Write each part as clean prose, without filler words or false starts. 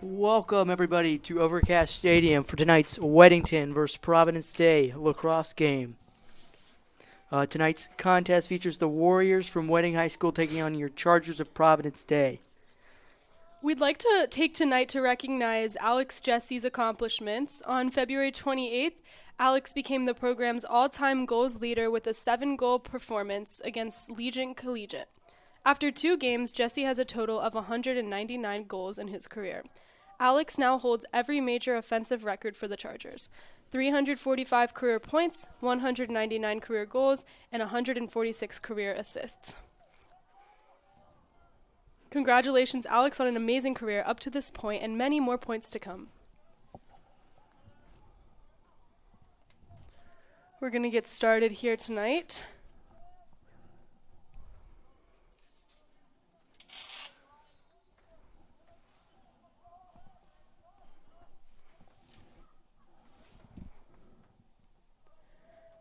Welcome, everybody, to Overcast Stadium for tonight's Weddington versus Providence Day lacrosse game. Tonight's contest features the Warriors from Wedding High School taking on your Chargers of Providence Day. We'd like to take tonight to recognize Alex Jesse's accomplishments. On February 28th, Alex became the program's all-time goals leader with a 7-goal performance against Legion Collegiate. After 2 games, Jesse has a total of 199 goals in his career. Alex now holds every major offensive record for the Chargers: 345 career points, 199 career goals, and 146 career assists. Congratulations, Alex, on an amazing career up to this point and many more points to come. We're going to get started here tonight.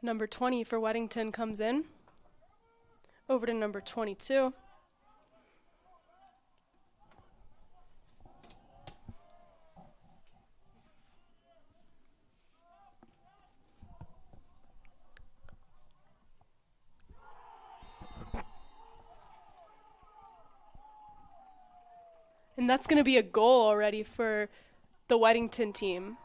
Number 20 for Weddington comes in. Over to number 22. And that's going to be a goal already for the Weddington team.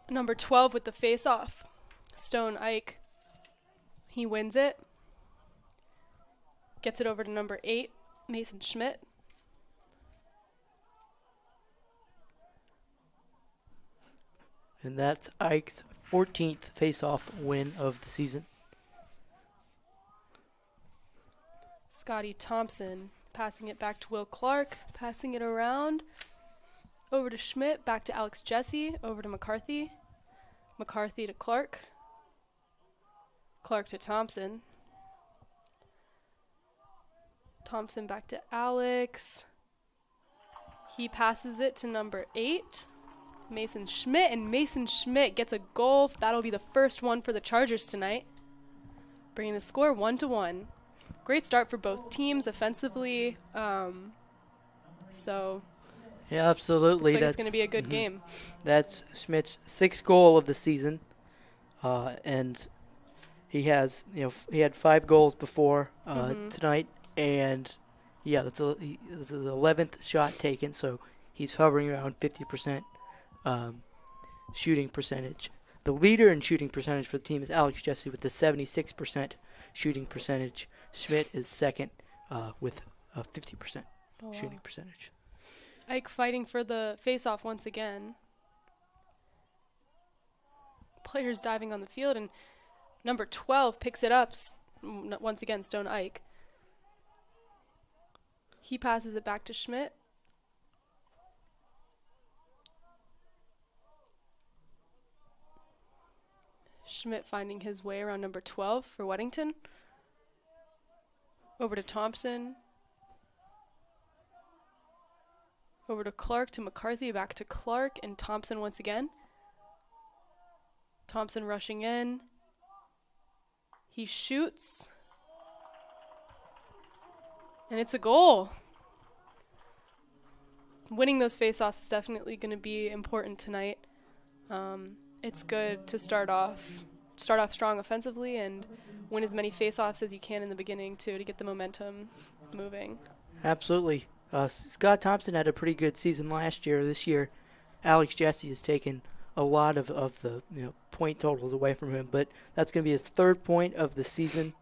Number 12 with the face-off, Stone Ike. He wins it. Gets it over to number 8, Mason Schmidt. And that's Ike's 14th face-off win of the season. Scotty Thompson passing it back to Will Clark, passing it around. Over to Schmidt, back to Alex Jesse, over to McCarthy. McCarthy to Clark. Clark to Thompson. Thompson back to Alex. He passes it to number 8, Mason Schmidt, and Mason Schmidt gets a goal. That'll be the first one for the Chargers tonight, bringing the score 1-1. Great start for both teams offensively. Yeah, absolutely. Looks like it's going to be a good game. That's Schmidt's 6th goal of the season, and he had 5 goals before tonight, and yeah, this is his 11th shot taken, so he's hovering around 50% shooting percentage. The leader in shooting percentage for the team is Alex Jesse with the 76% shooting percentage. Schmidt is second with a 50% shooting percentage. Ike fighting for the face-off once again. Players diving on the field, and number 12 picks it up. Once again, Stone Ike. He passes it back to Schmidt. Schmidt finding his way around number 12 for Weddington. Over to Thompson. Over to Clark, to McCarthy, back to Clark, and Thompson once again. Thompson rushing in. He shoots. And it's a goal. Winning those faceoffs is definitely going to be important tonight. It's good to start off strong offensively and win as many faceoffs as you can in the beginning too, to get the momentum moving. Absolutely. Scott Thompson had a pretty good season last year. This year, Alex Jesse has taken a lot of the point totals away from him, but that's going to be his 3rd point of the season,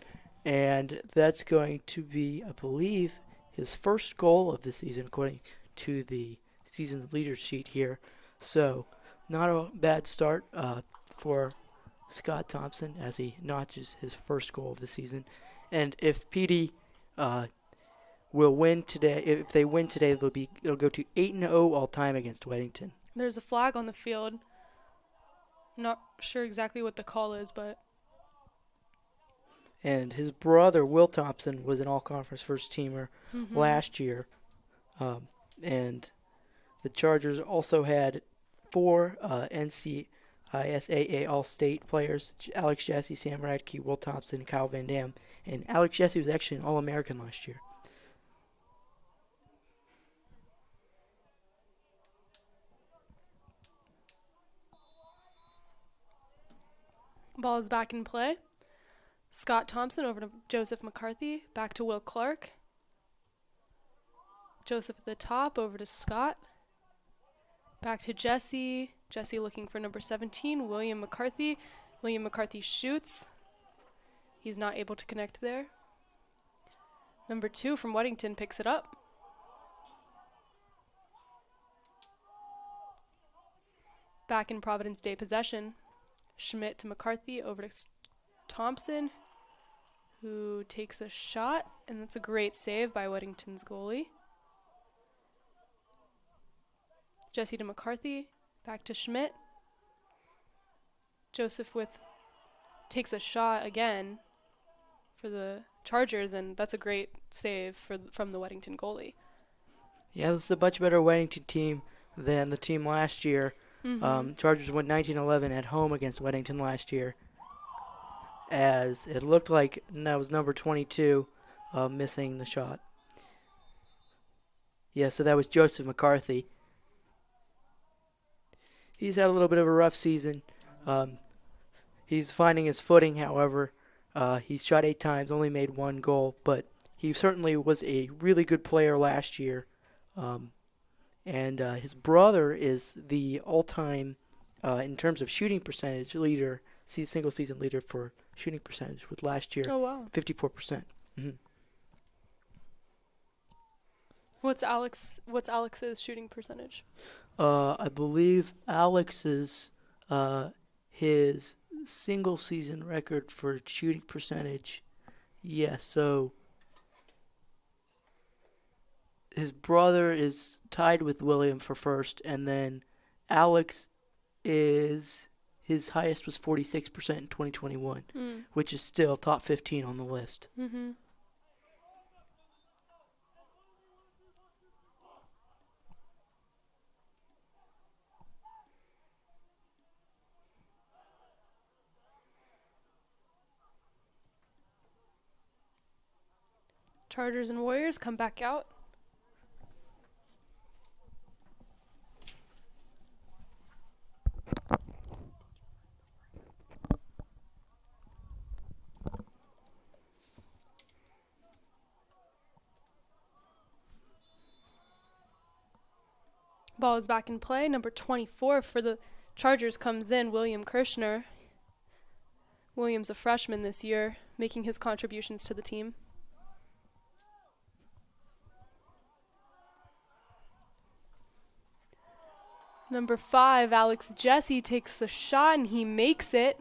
and that's going to be, I believe, his 1st goal of the season, according to the season's leader sheet here. So, not a bad start for Scott Thompson as he notches his 1st goal of the season. And if PD will win today. If they win today, it'll go to 8-0 all time against Weddington. There's a flag on the field. Not sure exactly what the call is, but. And his brother, Will Thompson, was an all-conference first-teamer last year. And the Chargers also had 4 NCISAA All-State players: Alex Jesse, Sam Radke, Will Thompson, Kyle Van Dam. And Alex Jesse was actually an All-American last year. Ball is back in play. Scott Thompson over to Joseph McCarthy. Back to Will Clark. Joseph at the top, over to Scott. Back to Jesse. Jesse looking for number 17, William McCarthy. William McCarthy shoots. He's not able to connect there. Number 2 from Weddington picks it up. Back in Providence Day possession. Schmidt to McCarthy, over to Thompson, who takes a shot, and that's a great save by Weddington's goalie. Jesse to McCarthy, back to Schmidt. Joseph takes a shot again for the Chargers, and that's a great save from the Weddington goalie. Yeah, this is a much better Weddington team than the team last year. Chargers went 19-11 at home against Weddington last year, as it looked like that was number 22 missing the shot. Yeah, so that was Joseph McCarthy. He's had a little bit of a rough season. He's finding his footing, however. He shot 8 times, only made 1 goal, but he certainly was a really good player last year. And his brother is the all-time, in terms of shooting percentage, leader, single-season leader for shooting percentage with last year. Oh, wow. 54%. What's Alex's shooting percentage? I believe Alex's, his single-season record for shooting percentage, so his brother is tied with William for first, and then Alex his highest was 46% in 2021, which is still top 15 on the list. Chargers and Warriors come back out. Ball is back in play. Number 24 for the Chargers comes in, William Kirshner. William's a freshman this year, making his contributions to the team. Number 5, Alex Jesse takes the shot, and he makes it,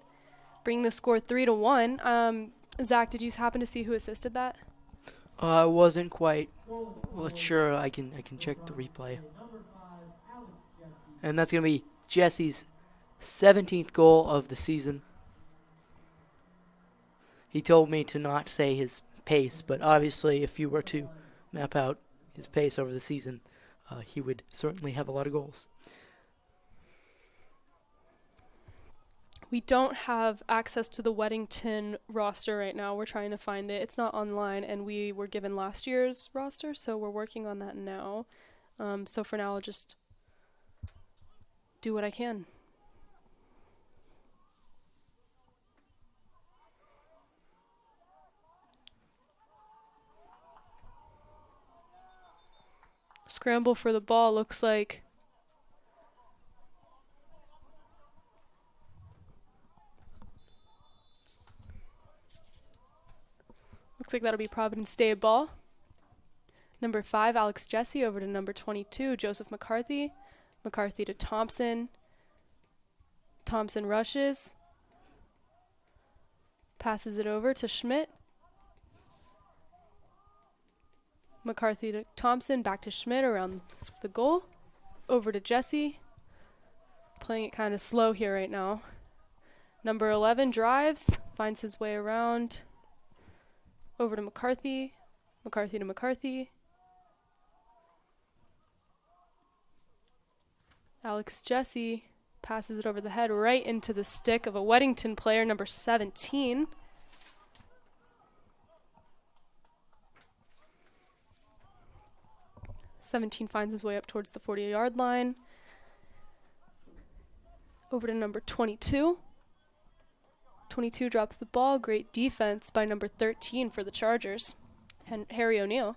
bringing the score 3-1. Zach, did you happen to see who assisted that? I wasn't quite sure. I can check the replay. And that's going to be Jesse's 17th goal of the season. He told me to not say his pace, but obviously if you were to map out his pace over the season, he would certainly have a lot of goals. We don't have access to the Weddington roster right now. We're trying to find it. It's not online, and we were given last year's roster, so we're working on that now. So for now, I'll just do what I can. Scramble for the ball looks like that'll be Providence Day ball. Number 5, Alex Jesse over to number 22, Joseph McCarthy. McCarthy to Thompson. Thompson rushes. Passes it over to Schmidt. McCarthy to Thompson, back to Schmidt around the goal. Over to Jesse. Playing it kind of slow here right now. Number 11 drives, finds his way around. Over to McCarthy. McCarthy to McCarthy. Alex Jesse passes it over the head right into the stick of a Weddington player, number 17. Finds his way up towards the 40-yard line. Over to number 22. 22 drops the ball. Great defense by number 13 for the Chargers, Harry O'Neill.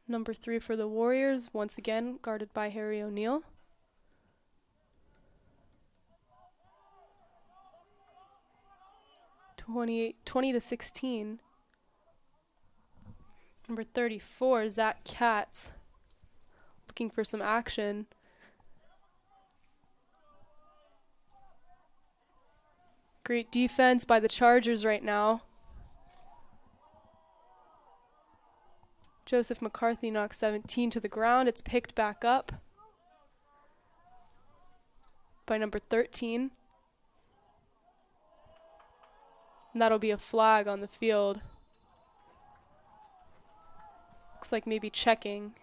Number 3 for the Warriors, once again guarded by Harry O'Neill. (20 to 16). Number 34, Zach Katz, looking for some action. Great defense by the Chargers right now. Joseph McCarthy knocks 17 to the ground. It's picked back up by number 13. And that'll be a flag on the field. Looks like maybe checking.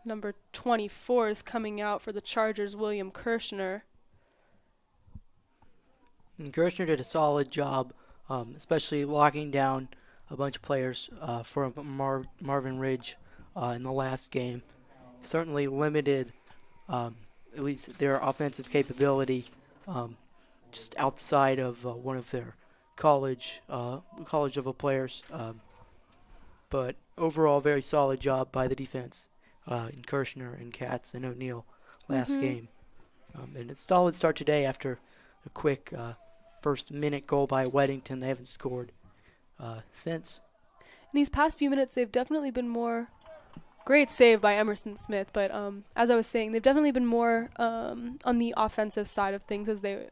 Number 24 is coming out for the Chargers, William Kirshner. And Kirshner did a solid job, especially locking down a bunch of players for Marvin Ridge in the last game. Certainly limited at least their offensive capability just outside of one of their college level players. But overall, very solid job by the defense in Kirshner and Katz and O'Neill last game. And a solid start today after a quick first minute goal by Weddington. They haven't scored since. In these past few minutes, they've definitely been more. Great save by Emerson Smith, but as I was saying, they've definitely been more on the offensive side of things as they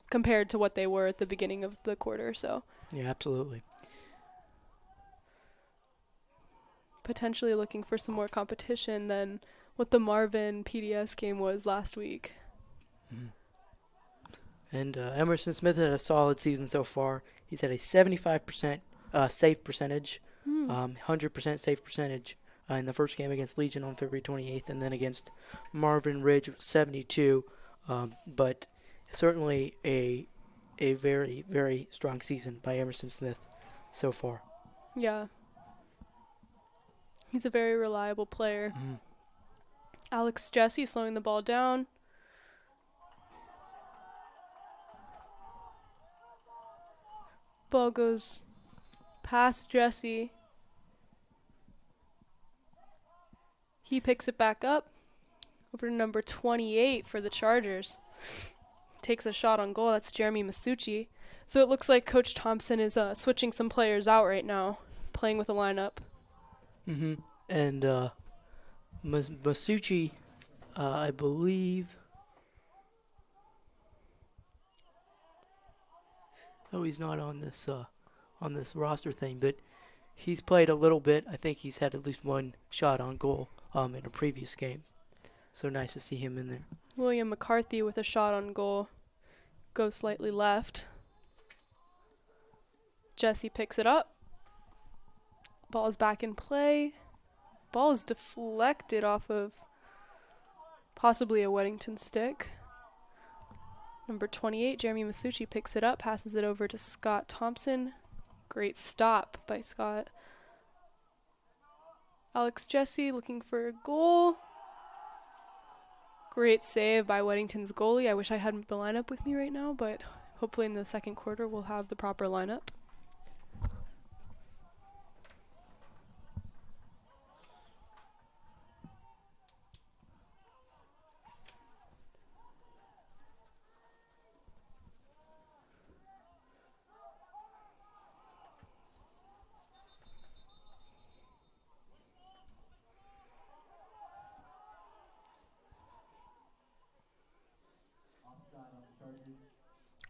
compared to what they were at the beginning of the quarter. So yeah, absolutely. Potentially looking for some more competition than what the Marvin PDS game was last week. And Emerson Smith had a solid season so far. He's at a 75% save percentage, 100% save percentage in the first game against Legion on February 28th, and then against Marvin Ridge, 72. But certainly a very, very strong season by Emerson Smith so far. Yeah. He's a very reliable player. Alex Jesse slowing the ball down. Ball goes past Jesse. He picks it back up. Over to number 28 for the Chargers. Takes a shot on goal. That's Jeremy Masucci. So it looks like Coach Thompson is switching some players out right now, playing with a lineup. And Masucci, I believe. Oh, he's not on this roster thing, but he's played a little bit. I think he's had at least one shot on goal in a previous game. So nice to see him in there. William McCarthy with a shot on goal. Goes slightly left. Jesse picks it up. Ball is back in play. Ball is deflected off of possibly a Weddington stick. Number 28, Jeremy Masucci picks it up, passes it over to Scott Thompson. Great stop by Scott. Alex Jesse looking for a goal. Great save by Weddington's goalie. I wish I had the lineup with me right now, but hopefully in the second quarter we'll have the proper lineup.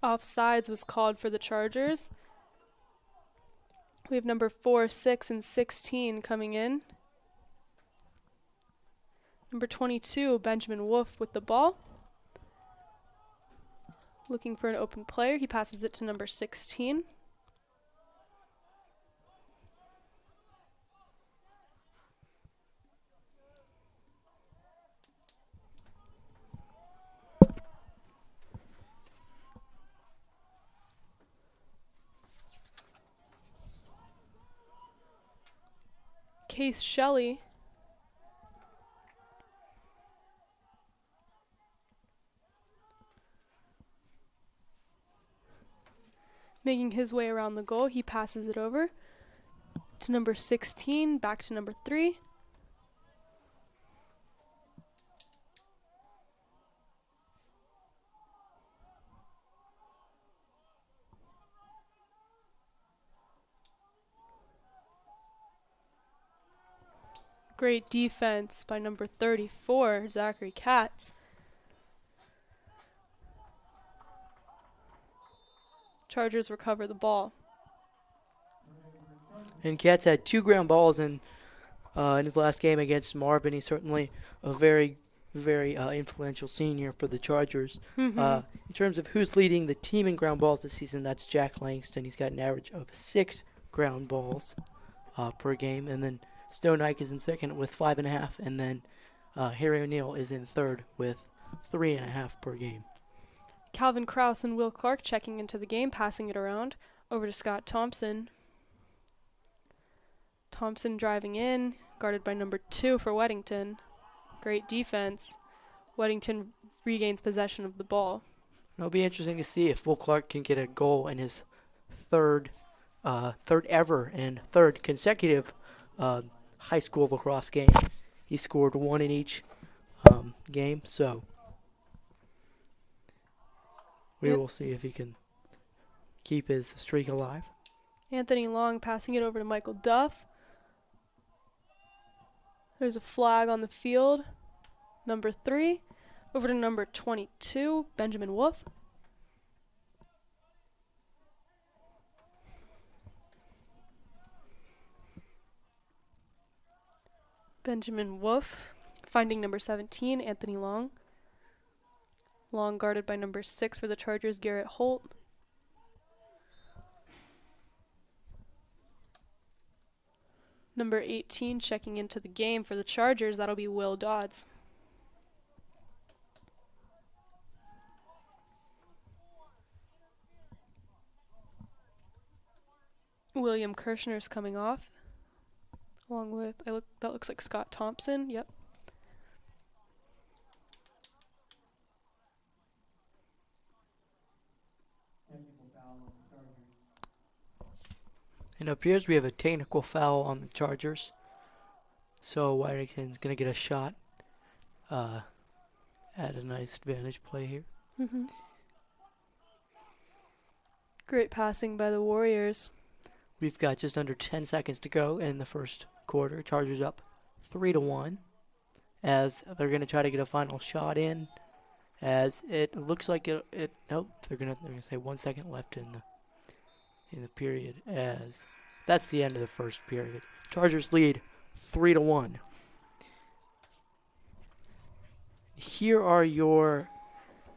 Offsides was called for the Chargers. We have number 4, 6, and 16 coming in. Number 22, Benjamin Wolf with the ball. Looking for an open player. He passes it to number 16. Case Shelley making his way around the goal. He passes it over to number 16, back to number 3. Great defense by number 34, Zachary Katz. Chargers recover the ball. And Katz had 2 ground balls in his last game against Marvin. He's certainly a very, very influential senior for the Chargers. In terms of who's leading the team in ground balls this season, that's Jack Langston. He's got an average of 6 ground balls per game. And then Stone Ike is in second with 5.5. And then Harry O'Neill is in third with 3.5 per game. Calvin Krause and Will Clark checking into the game, passing it around over to Scott Thompson. Thompson driving in, guarded by number 2 for Weddington. Great defense. Weddington regains possession of the ball. It'll be interesting to see if Will Clark can get a goal in his third ever and third consecutive high school lacrosse game. He scored 1 in each game, so we will see if he can keep his streak alive. Anthony Long passing it over to Michael Duff. There's a flag on the field. Number 3 over to number 22, Benjamin Wolf. Benjamin Wolf finding number 17, Anthony Long. Long guarded by number 6 for the Chargers, Garrett Holt. Number 18 checking into the game for the Chargers. That'll be Will Dodds. William Kirshner's coming off. Along with, that looks like Scott Thompson. Yep. And it appears we have a technical foul on the Chargers. So Weddington's going to get a shot at a nice advantage play here. Great passing by the Warriors. We've got just under 10 seconds to go in the first quarter. Chargers up 3-1 as they're going to try to get a final shot in. As it looks like nope, they're going to say 1 second left in the period, as that's the end of the first period. Chargers lead 3-1. Here are your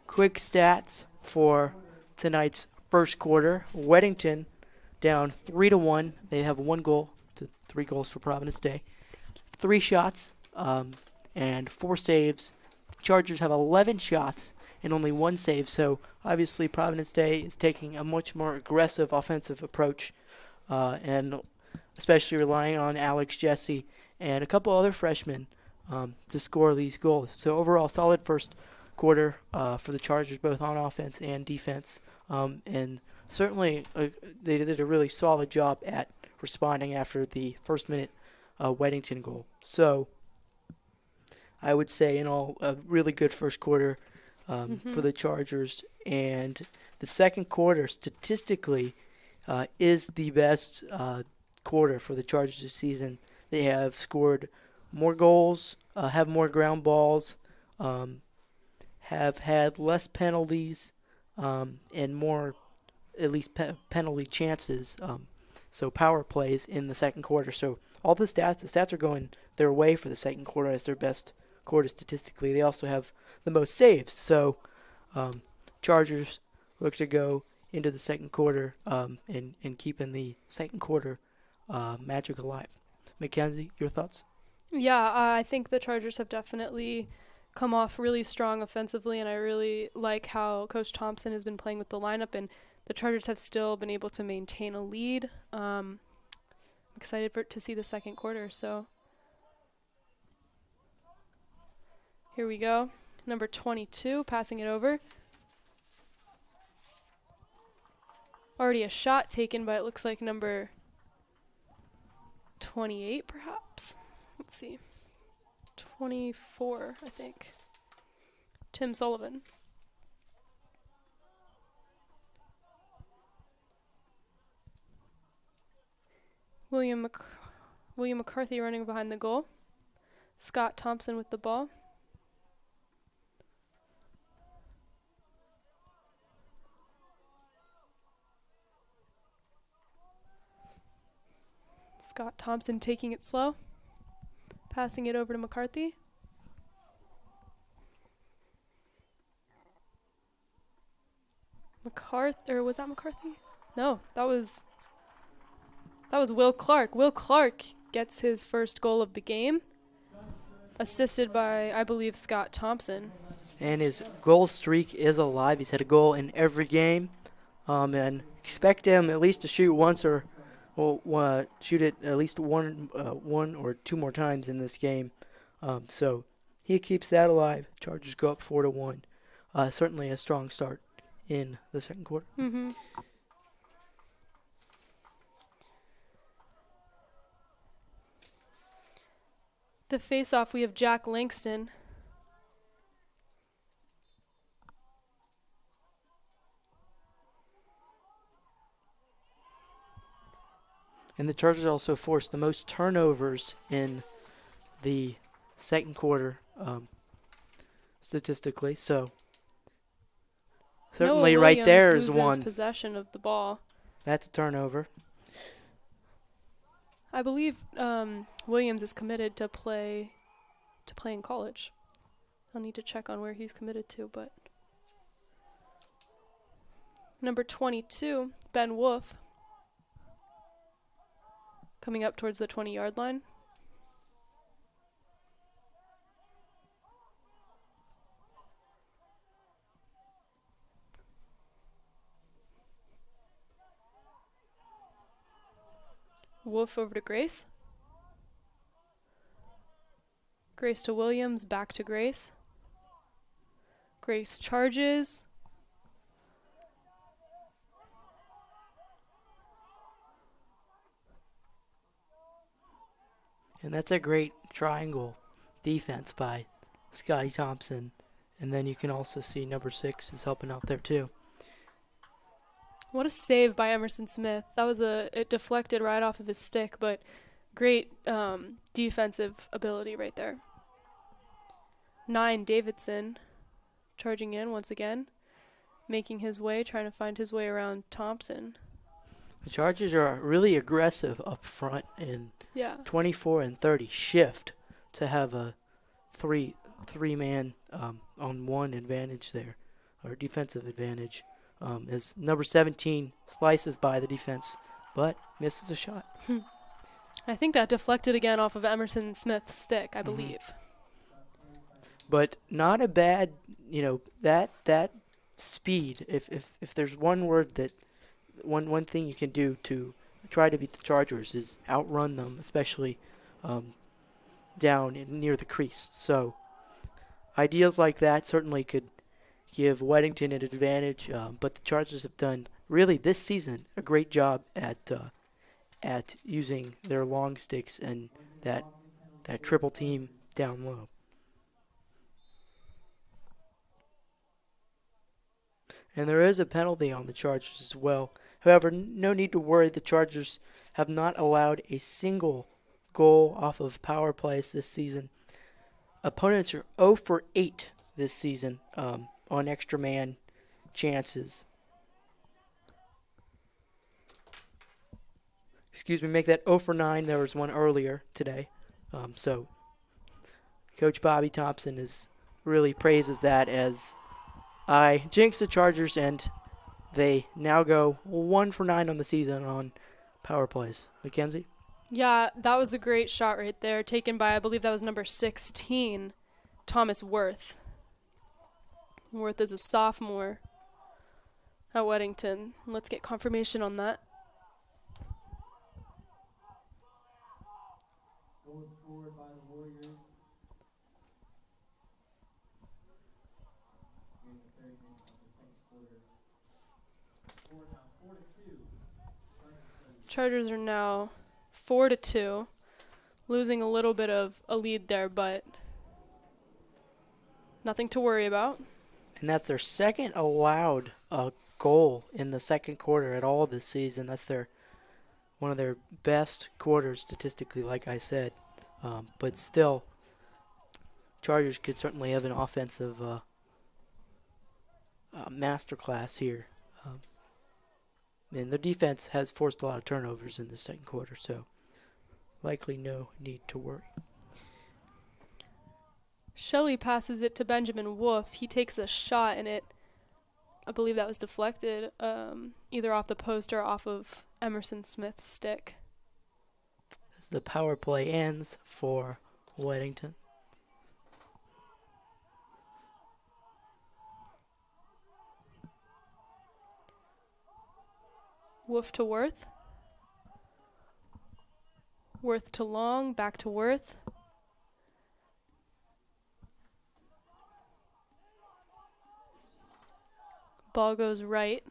quick stats for tonight's first quarter. Weddington down 3-1. They have 1 goal to 3 goals for Providence Day. 3 shots and 4 saves. Chargers have 11 shots and only 1 save, so obviously Providence Day is taking a much more aggressive offensive approach and especially relying on Alex Jesse and a couple other freshmen to score these goals. So overall, solid first quarter for the Chargers, both on offense and defense. And certainly they did a really solid job at responding after the first minute Weddington goal. So I would say in all a really good first quarter for the Chargers. And the second quarter statistically is the best quarter for the Chargers this season. They have scored more goals, have more ground balls, have had less penalties, and more, at least penalty chances. So power plays in the second quarter. So all the stats are going their way for the second quarter as their best quarter statistically. They also have the most saves. So Chargers look to go into the second quarter and keeping the second quarter magic alive. Mackenzie, your thoughts? Yeah, I think the Chargers have definitely come off really strong offensively, and I really like how Coach Thompson has been playing with the lineup, and the Chargers have still been able to maintain a lead. I'm excited to see the second quarter. So here we go. Number 22, passing it over. Already a shot taken, but it looks like number 28, perhaps. Let's see. 24, I think. Tim Sullivan. William McCarthy running behind the goal. Scott Thompson with the ball. Scott Thompson taking it slow. Passing it over to McCarthy. Or was that McCarthy? No, that was Will Clark. Will Clark gets his first goal of the game, assisted by, I believe, Scott Thompson. And his goal streak is alive. He's had a goal in every game, and expect him at least to shoot once or shoot it at least one or two more times in this game. So he keeps that alive. Chargers go up 4-1. Certainly a strong start in the second quarter. Mm-hmm. The face-off, we have Jack Langston. And the Chargers also forced the most turnovers in the second quarter, statistically. So certainly Noah right there Williams is loses one. possession of the ball. That's a turnover. I believe Williams is committed to play in college. I'll need to check on where he's committed to, but number 22, Ben Wolf, coming up towards the 20-yard line. Wolf over to Grace. Grace to Williams, back to Grace. Grace charges. And that's a great triangle defense by Scotty Thompson. And then you can also see number 6 is helping out there too. What a save by Emerson Smith. That was it deflected right off of his stick, but great defensive ability right there. 9, Davidson, charging in once again, making his way, trying to find his way around Thompson. The Chargers are really aggressive up front in 24 and 30 shift to have a three-man on one advantage there, or defensive advantage. As number 17 slices by the defense, but misses a shot. I think that deflected again off of Emerson Smith's stick, I believe. But not a bad, that speed. If there's one word that one thing you can do to try to beat the Chargers is outrun them, especially down near the crease. So ideas like that certainly could give Weddington an advantage, but the Chargers have done really this season a great job at using their long sticks and that triple team down low. And there is a penalty on the Chargers as well. However, no need to worry. The Chargers have not allowed a single goal off of power plays this season. Opponents are 0 for 8 this season on extra man chances. Make that 0 for 9. There was one earlier today. So Coach Bobby Thompson really praises that as I jinx the Chargers, and they now go 1 for 9 on the season on power plays. Mackenzie? Yeah, that was a great shot right there, taken by, I believe that was number 16, Thomas Worth. Worth is a sophomore at Weddington. Let's get confirmation on that. Scored by the Warriors. In the third game of the second quarter. Score now 4-2. Chargers are now 4-2, losing a little bit of a lead there, but nothing to worry about. And that's their second allowed goal in the second quarter at all this season. That's one of their best quarters statistically, like I said. But still, Chargers could certainly have an offensive masterclass here. And their defense has forced a lot of turnovers in the second quarter, so likely no need to worry. Shelley passes it to Benjamin Wolf. He takes a shot, and I believe that was deflected, either off the post or off of Emerson Smith's stick. As the power play ends for Weddington. Wolf to Worth. Worth to Long, back to Worth. Ball goes right.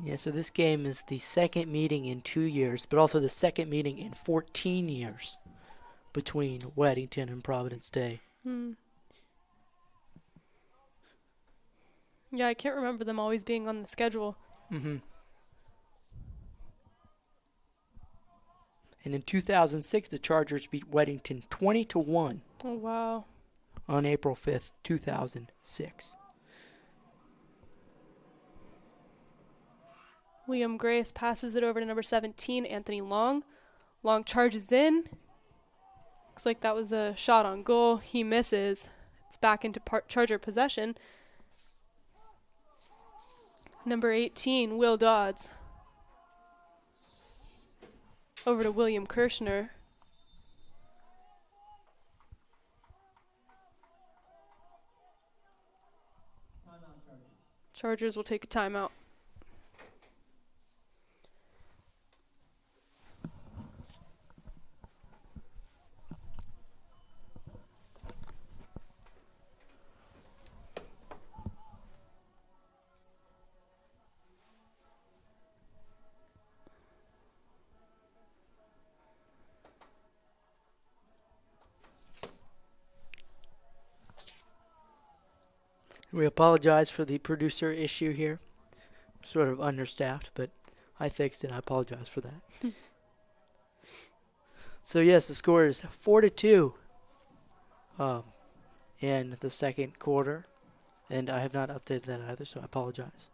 Yeah, so this game is the second meeting in 2 years, but also the second meeting in 14 years between Weddington and Providence Day. Yeah, I can't remember them always being on the schedule. Mm-hmm. And in 2006, the Chargers beat Weddington 20-1. Oh, wow. On April 5th, 2006. Liam Grace passes it over to number 17, Anthony Long. Long charges in. Looks like that was a shot on goal. He misses. It's back into Charger possession. Number 18, Will Dodds. Over to William Kirshner. Chargers will take a timeout. We apologize for the producer issue here. Sort of understaffed, but I fixed it. I apologize for that. So yes, the score is 4-2 in the second quarter, and I have not updated that either, so I apologize.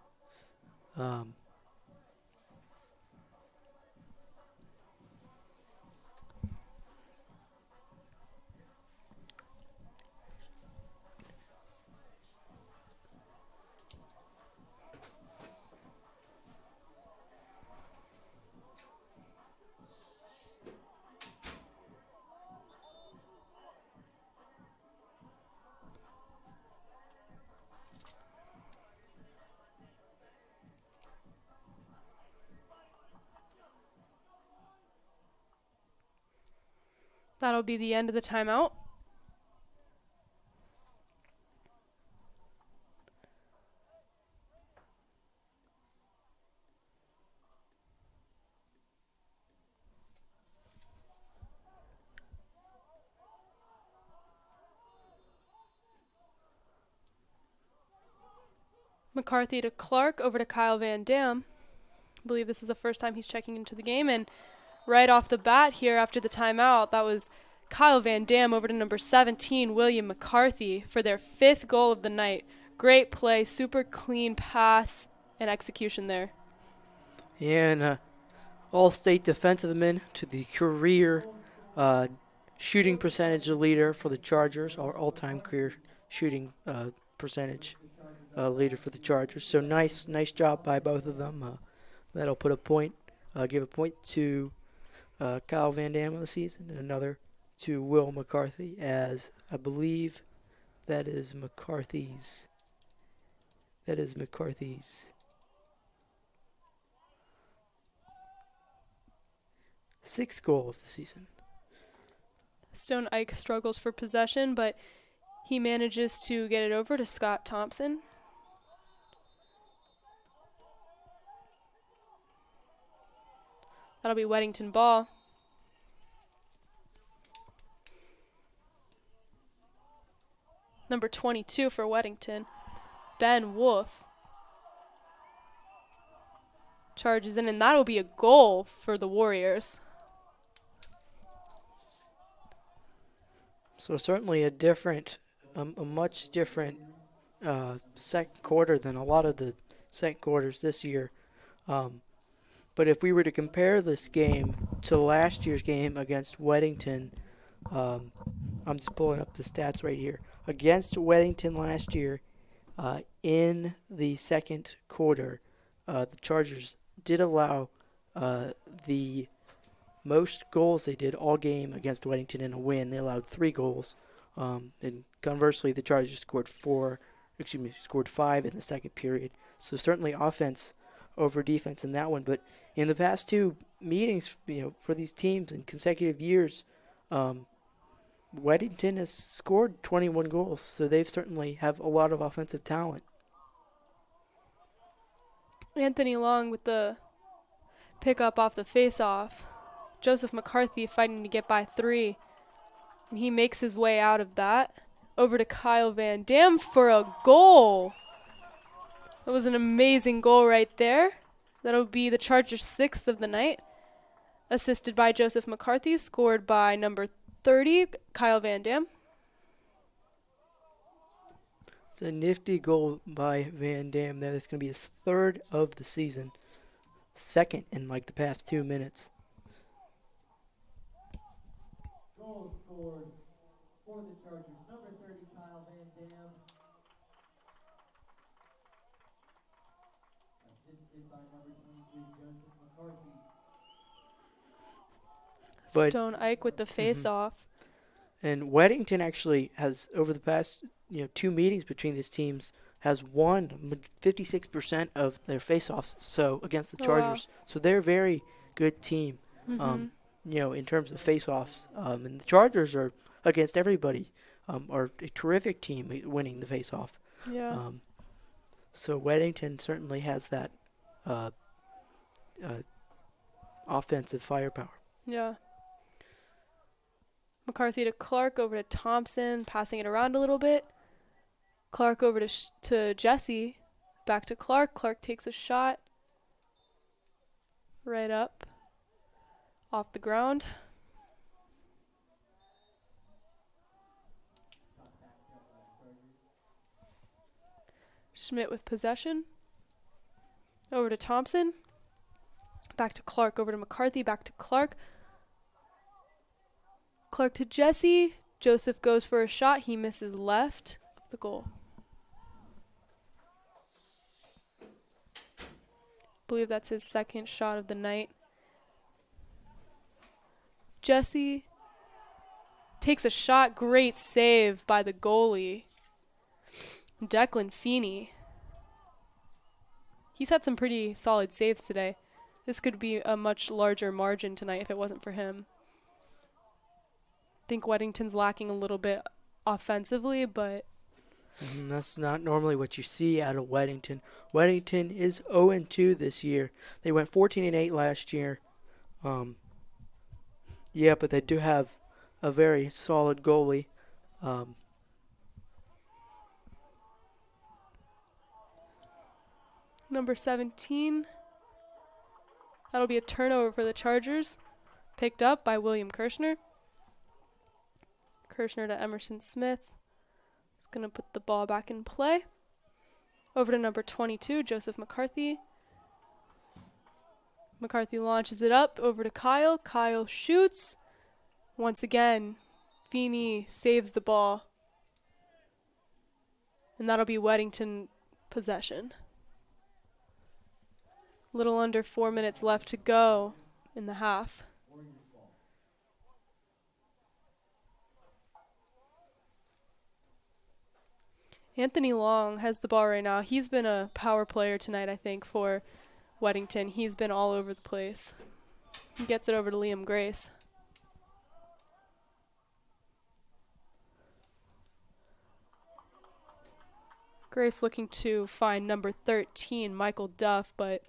That'll be the end of the timeout. McCarthy to Clark, over to Kyle Van Dam. I believe this is the first time he's checking into the game, and right off the bat here after the timeout. That was Kyle Van Dam over to number 17, William McCarthy, for their 5th goal of the night. Great play, super clean pass and execution there. And All-State defensiveman to the career shooting percentage leader for the Chargers, or all-time career shooting percentage leader for the Chargers. So nice job by both of them. That'll put a point, give a point to Kyle Van Dam of the season, and another to Will McCarthy, as I believe that is McCarthy's 6th goal of the season. Stone Ike struggles for possession, but he manages to get it over to Scott Thompson. That'll be Weddington ball. Number 22 for Weddington, Ben Wolf. Charges in, and that'll be a goal for the Warriors. So certainly a much different second quarter than a lot of the second quarters this year. But if we were to compare this game to last year's game against Weddington, I'm just pulling up the stats right here. Against Weddington last year, in the second quarter, the Chargers did allow the most goals they did all game against Weddington in a win. They allowed 3 goals. And conversely, the Chargers scored 5 in the second period. So certainly offense over defense in that one. But in the past 2 meetings, for these teams in consecutive years, Weddington has scored 21 goals. So they've certainly have a lot of offensive talent. Anthony Long with the pickup off the face-off. Joseph McCarthy fighting to get by 3. And he makes his way out of that. Over to Kyle Van Dam for a goal. That was an amazing goal right there. That'll be the Chargers' 6th of the night. Assisted by Joseph McCarthy, scored by number 30, Kyle Van Dam. It's a nifty goal by Van Dam there. That's going to be his 3rd of the season. 2nd in the past 2 minutes. Goal scored for the Chargers. Number 30, Kyle Van Dam. Assisted by number 22, Joseph McCarthy. But Stone Ike with the face-off. And Weddington actually has, over the past 2 meetings between these teams, has won 56% of their face-offs. So against the Chargers, so they're a very good team. In terms of face-offs, and the Chargers are against everybody, are a terrific team winning the face-off. Yeah. So Weddington certainly has that offensive firepower. Yeah. McCarthy to Clark, over to Thompson, passing it around a little bit. Clark over to Jesse, back to Clark. Clark takes a shot. Right up. Off the ground. Schmidt with possession. Over to Thompson. Back to Clark, over to McCarthy, back to Clark. Clark to Jesse. Joseph goes for a shot. He misses left of the goal. I believe that's his 2nd shot of the night. Jesse takes a shot. Great save by the goalie, Declan Feeney. He's had some pretty solid saves today. This could be a much larger margin tonight if it wasn't for him. I think Weddington's lacking a little bit offensively, but That's not normally what you see out of Weddington. Weddington is 0-2 this year. They went 14-8 last year. But they do have a very solid goalie. number 17. That'll be a turnover for the Chargers. Picked up by William Kirshner. Kirshner to Emerson Smith. He's going to put the ball back in play. Over to number 22, Joseph McCarthy. McCarthy launches it up over to Kyle. Kyle shoots. Once again, Feeney saves the ball. And that'll be Weddington possession. Little under 4 minutes left to go in the half. Anthony Long has the ball right now. He's been a power player tonight, I think, for Weddington. He's been all over the place. He gets it over to Liam Grace. Grace looking to find number 13, Michael Duff, but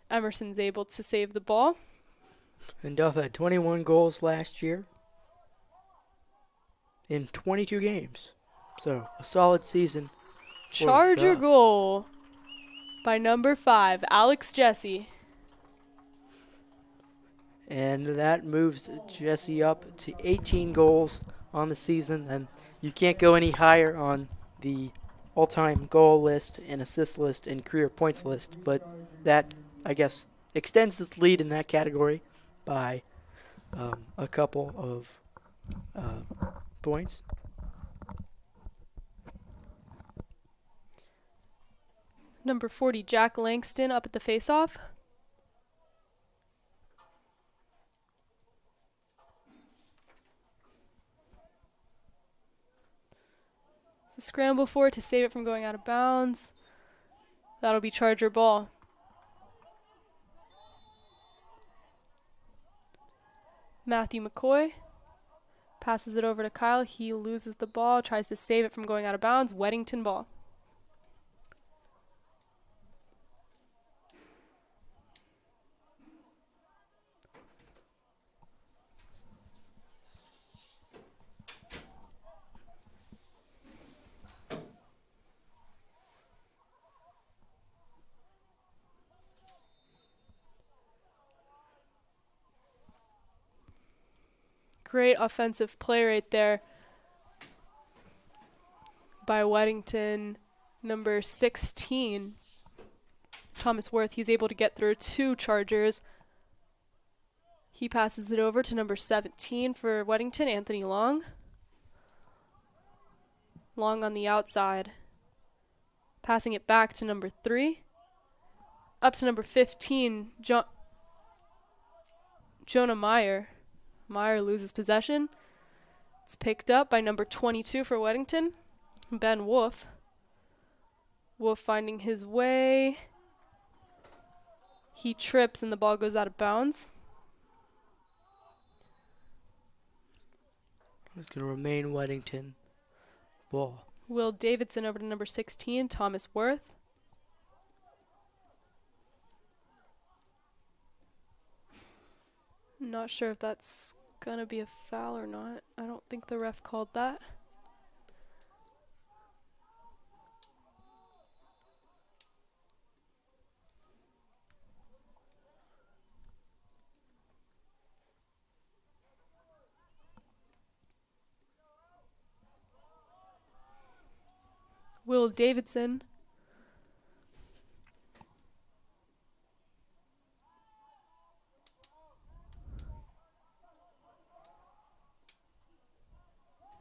Emerson's able to save the ball. And Duff had 21 goals last year in 22 games. So, a solid season. Charger goal by number 5, Alex Jesse. And that moves Jesse up to 18 goals on the season. And you can't go any higher on the all-time goal list and assist list and career points list. But that, I guess, extends his lead in that category by a couple of points. Number 40, Jack Langston up at the faceoff. It's a scramble for it to save it from going out of bounds. That'll be Charger ball. Matthew McCoy passes it over to Kyle. He loses the ball, tries to save it from going out of bounds. Weddington ball. Great offensive play right there by Weddington, number 16, Thomas Worth. He's able to get through 2 Chargers. He passes it over to number 17 for Weddington, Anthony Long. Long on the outside. Passing it back to number 3. Up to number 15, Jonah Meyer. Meyer loses possession. It's picked up by number 22 for Weddington, Ben Wolf. Wolf finding his way. He trips and the ball goes out of bounds. It's going to remain Weddington ball. Will Davidson over to number 16, Thomas Worth. Not sure if that's going to be a foul or not. I don't think the ref called that. Will Davidson.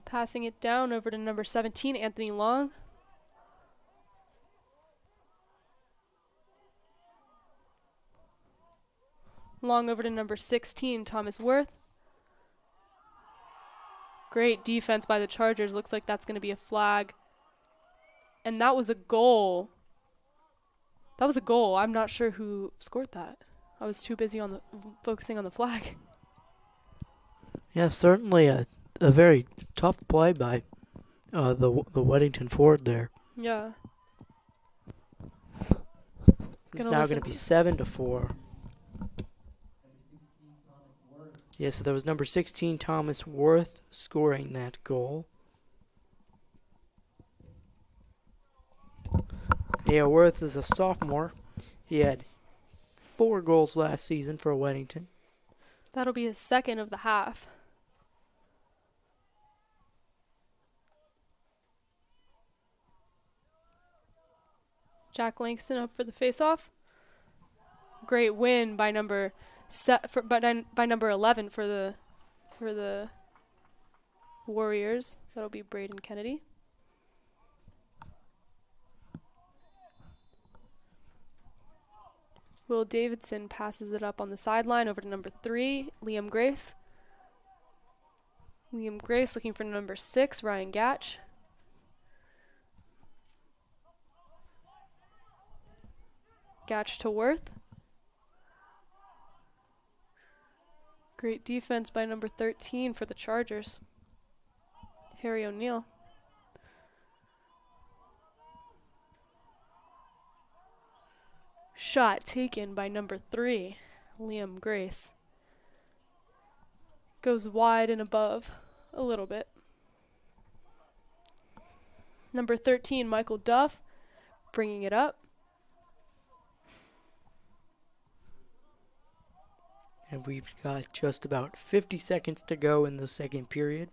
Passing it down over to number 17, Anthony Long. Long over to number 16, Thomas Worth. Great defense by the Chargers. Looks like that's going to be a flag. And that was a goal. That was a goal. I'm not sure who scored that. I was too busy focusing on the flag. Yeah, certainly a very tough play by the Weddington forward there. Yeah. It's now going to be 7-4. Yeah, so there was number 16, Thomas Worth, scoring that goal. Yeah, Worth is a sophomore. He had 4 goals last season for Weddington. That'll be his second of the half. Jack Langston up for the face-off. Great win by number 11 for the Warriors. That'll be Braden Kennedy. Will Davidson passes it up on the sideline over to number 3, Liam Grace. Liam Grace looking for number 6, Ryan Gatch. Gatch to Worth. Great defense by number 13 for the Chargers, Harry O'Neill. Shot taken by number 3, Liam Grace. Goes wide and above a little bit. Number 13, Michael Duff, bringing it up. And we've got just about 50 seconds to go in the second period.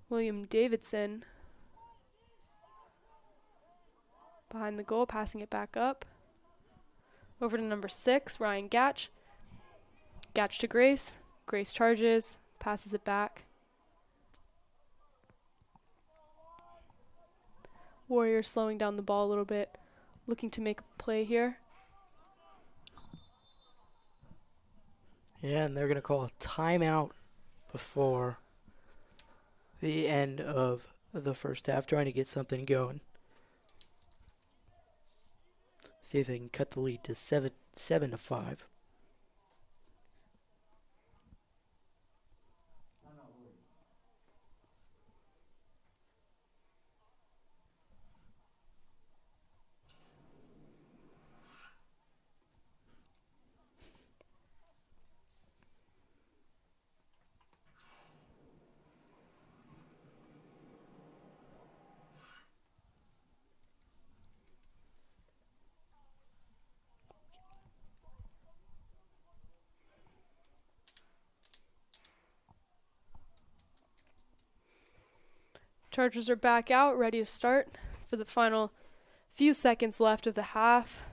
William Davidson behind the goal, passing it back up. Over to number 6, Ryan Gatch. Gatch to Grace. Grace charges, passes it back. Warriors slowing down the ball a little bit, looking to make a play here. Yeah, and they're going to call a timeout before the end of the first half, trying to get something going. See if they can cut the lead to 7-5. Chargers are back out, ready to start for the final few seconds left of the half.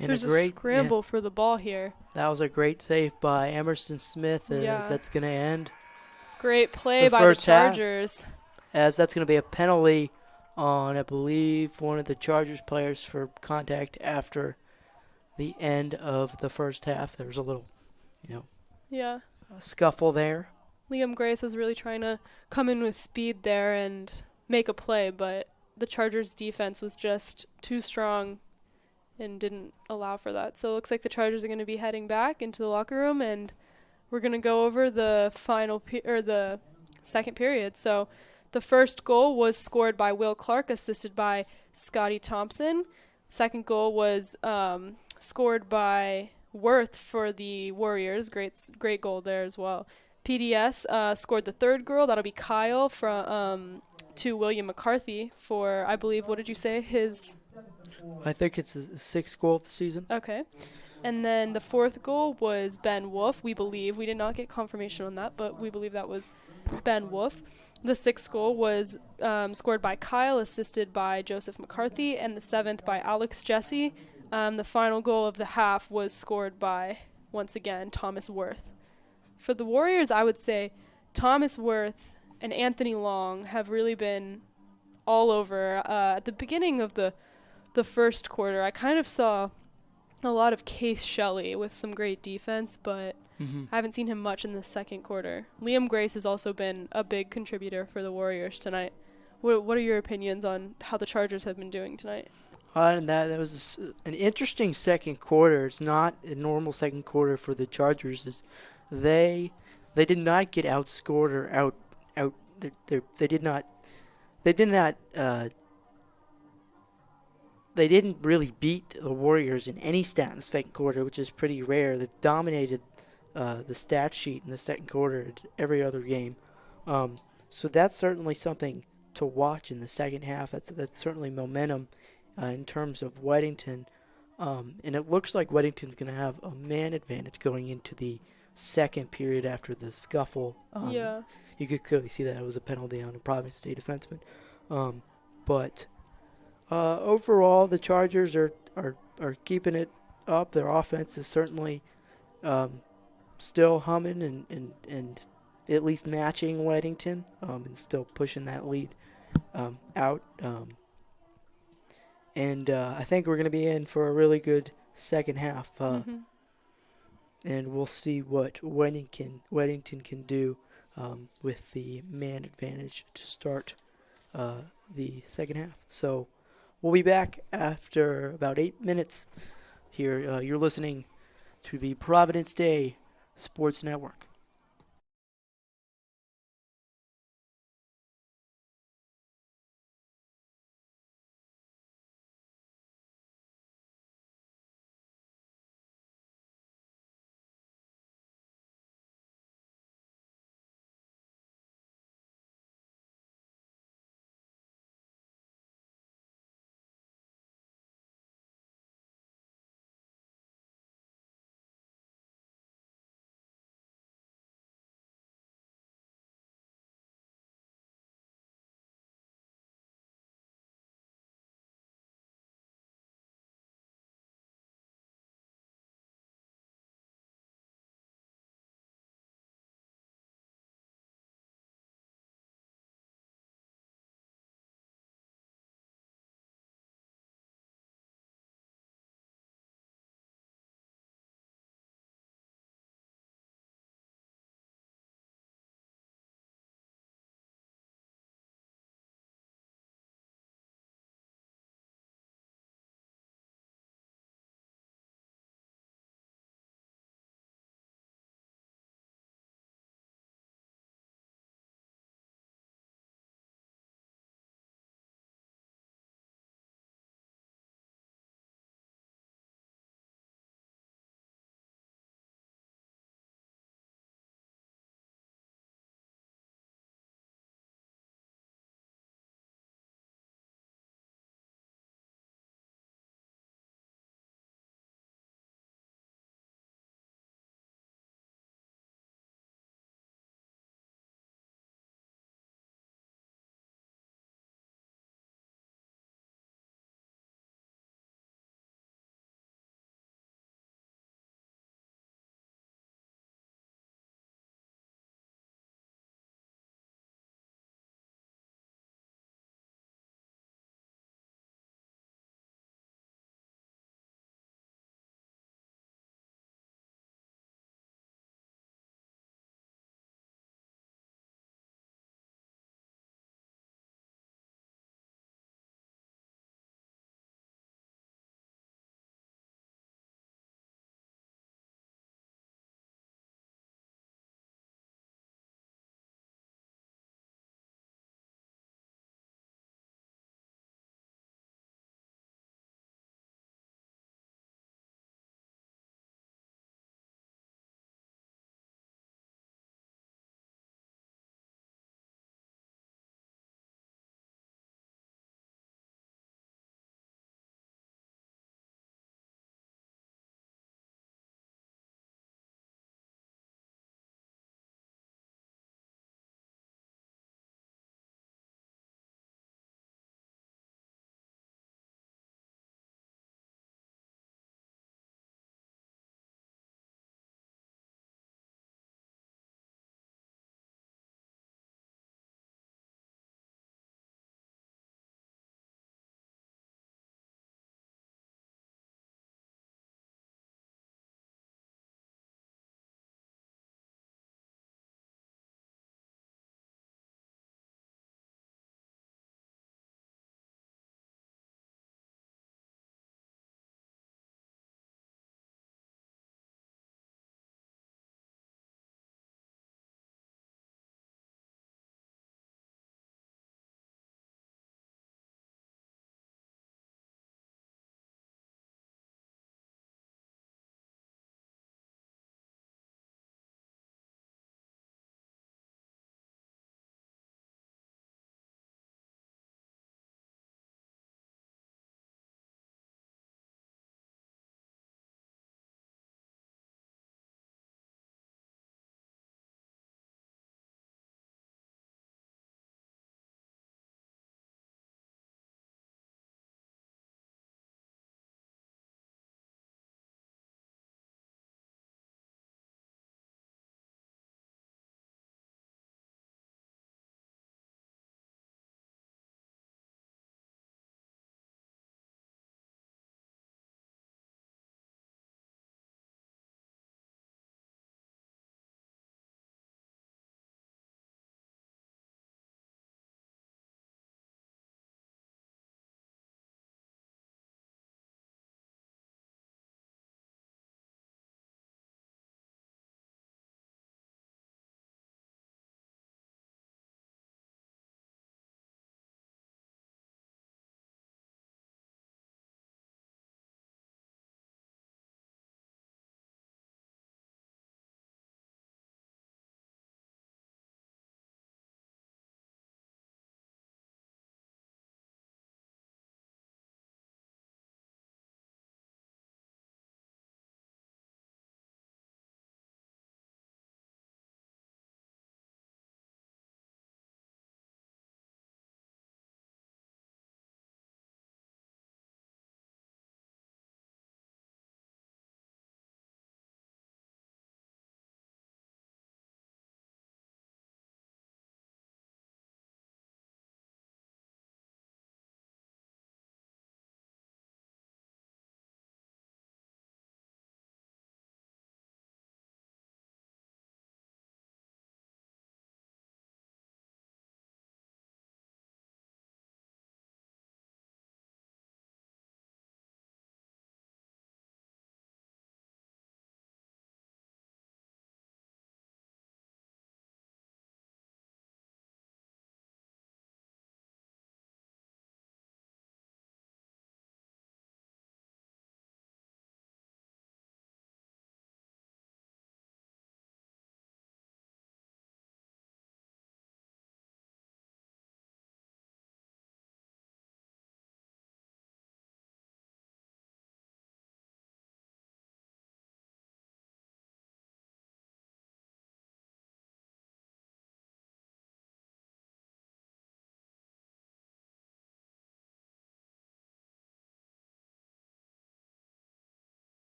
And There's a scramble for the ball here. That was a great save by Emerson Smith, as that's going to end. Great play by the Chargers. As that's going to be a penalty on, I believe, one of the Chargers players for contact after the end of the first half. There was a little, scuffle there. Liam Grace was really trying to come in with speed there and make a play, but the Chargers defense was just too strong and didn't allow for that. So it looks like the Chargers are going to be heading back into the locker room, and we're going to go over the the second period. So the first goal was scored by Will Clark, assisted by Scotty Thompson. Second goal was scored by Worth for the Warriors. Great goal there as well. PDS scored the third goal. That'll be Kyle to William McCarthy for, I believe, what did you say, his... I think it's his sixth goal of the season. Okay. And then the fourth goal was Ben Wolf, we believe. We did not get confirmation on that, but we believe that was Ben Wolf. The sixth goal was scored by Kyle, assisted by Joseph McCarthy, and the seventh by Alex Jesse. The final goal of the half was scored by, once again, Thomas Worth. For the Warriors, I would say Thomas Worth and Anthony Long have really been all over. At the beginning of the first quarter, I kind of saw a lot of Case Shelley with some great defense, but Mm-hmm. I haven't seen him much in the second quarter. Liam Grace has also been a big contributor for the Warriors tonight. What are your opinions on how the Chargers have been doing tonight? And that was an interesting second quarter. It's not a normal second quarter for the Chargers. They they did not get outscored or out. They did not they didn't really beat the Warriors in any stat in the second quarter, which is pretty rare. They dominated the stat sheet in the second quarter at every other game. So that's certainly something to watch in the second half. That's certainly momentum in terms of Weddington. And it looks like Weddington's going to have a man advantage going into the second period after the scuffle. Yeah. You could clearly see that it was a penalty on a Providence State defenseman. But overall, the Chargers are keeping it up. Their offense is certainly still humming and at least matching Weddington and still pushing that lead out. And I think we're going to be in for a really good second half. And we'll see what Weddington can do with the man advantage to start the second half. So we'll be back after about 8 minutes here. You're listening to the Providence Day Sports Network.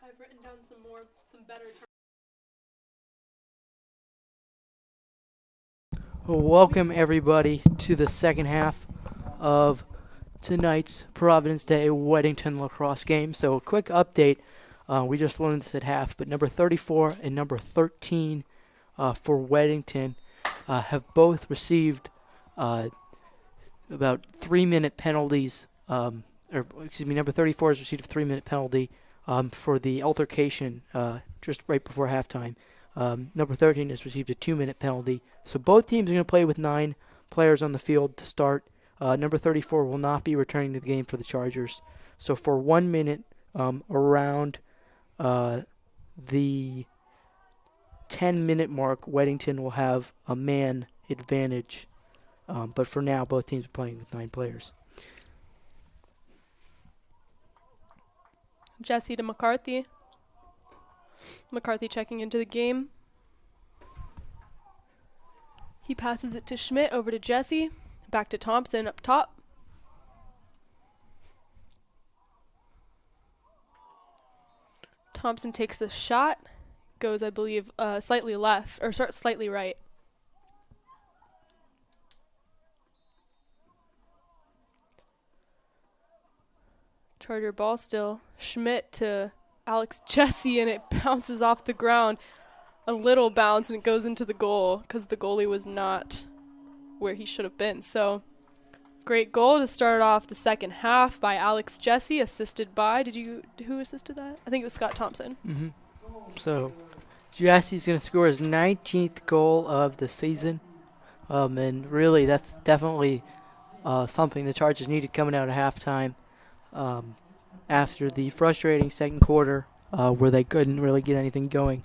I've written down some better terms. Well, welcome everybody to the second half of tonight's Providence Day Weddington lacrosse game. So a quick update. We just learned this at half, but number 34 and number 13 for Weddington have both received about 3-minute penalties. Number 34 has received a 3-minute penalty for the altercation just right before halftime. Number 13 has received a 2-minute penalty. So both teams are going to play with 9 players on the field to start. Number 34 will not be returning to the game for the Chargers. So for 1 minute around the 10-minute mark, Weddington will have a man advantage. But for now, both teams are playing with 9 players. Jesse to McCarthy. McCarthy checking into the game. He passes it to Schmidt, over to Jesse. Back to Thompson up top. Thompson takes the shot. Goes, I believe, slightly left, or slightly right. Charger ball still. Schmidt to Alex Jesse, and it bounces off the ground. A little bounce, and it goes into the goal because the goalie was not where he should have been. So, great goal to start off the second half by Alex Jesse, assisted by, who assisted that? I think it was Scott Thompson. Mm-hmm. So, Jesse's going to score his 19th goal of the season. And really, that's definitely something the Chargers needed coming out of halftime. After the frustrating second quarter where they couldn't really get anything going.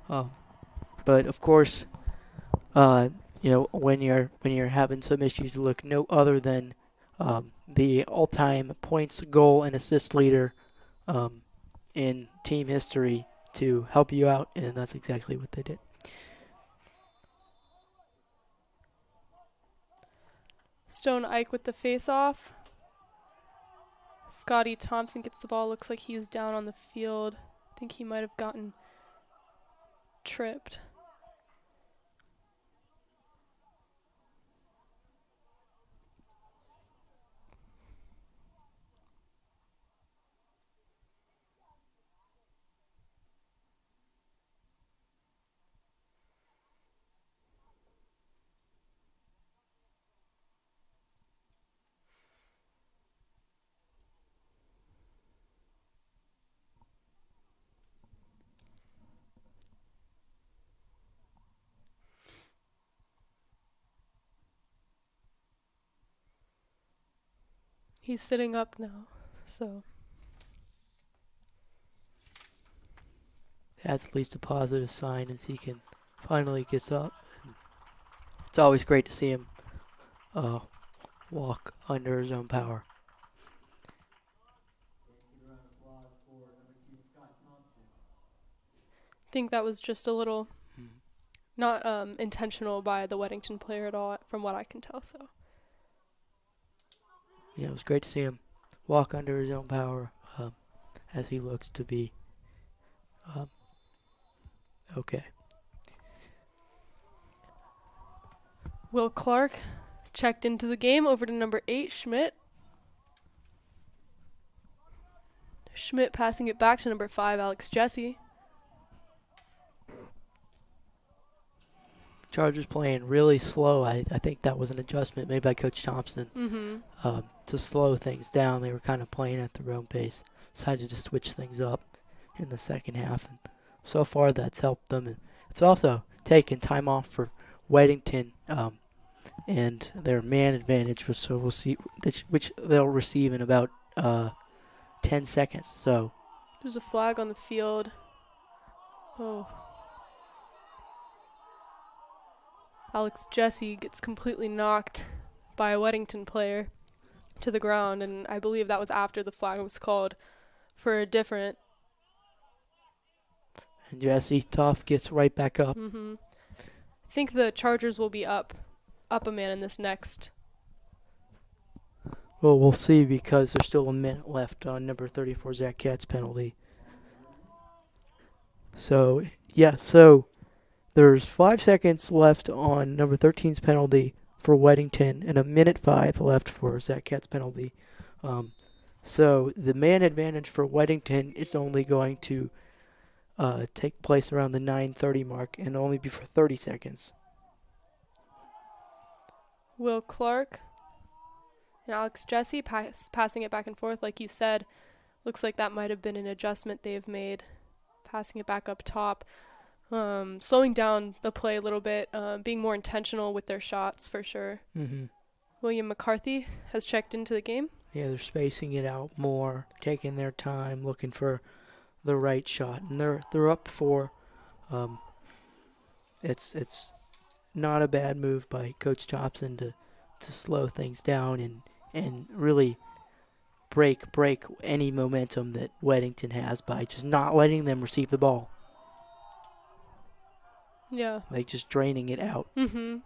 But of course, when you're having some issues, you look no other than the all-time points, goal, and assist leader in team history to help you out, and that's exactly what they did. Stone Ike with the face-off. Scotty Thompson gets the ball. Looks like he's down on the field. I think he might have gotten tripped. He's sitting up now, so. That's at least a positive sign as he can finally get up. It's always great to see him walk under his own power. I think that was just a little not intentional by the Weddington player at all, from what I can tell, so. Yeah, it was great to see him walk under his own power as he looks to be okay. Will Clark checked into the game, over to number 8, Schmidt. Schmidt passing it back to number 5, Alex Jesse. Chargers playing really slow. I think that was an adjustment made by Coach Thompson to slow things down. They were kind of playing at their own pace. Decided to switch things up in the second half, and so far that's helped them. And it's also taken time off for Weddington and their man advantage, which we'll see, which they'll receive in about 10 seconds. So there's a flag on the field. Oh. Alex Jesse gets completely knocked by a Weddington player to the ground, and I believe that was after the flag was called for a different. And Jesse, tough, gets right back up. I think the Chargers will be up a man in this next. Well, we'll see, because there's still a minute left on number 34, Zach Katz's penalty. So, yeah, so there's 5 seconds left on number 13's penalty for Weddington and a minute 5 left for Zach Katz's penalty. So the man advantage for Weddington is only going to take place around the 9:30 mark and only be for 30 seconds. Will Clark and Alex Jesse passing it back and forth, like you said. Looks like that might have been an adjustment they've made, passing it back up top, slowing down the play a little bit, being more intentional with their shots for sure. Mm-hmm. William McCarthy has checked into the game. Yeah, they're spacing it out more, taking their time, looking for the right shot, and they're up 4. It's not a bad move by Coach Thompson to slow things down and really break any momentum that Weddington has by just not letting them receive the ball. Yeah. Like just draining it out. Mm-hmm.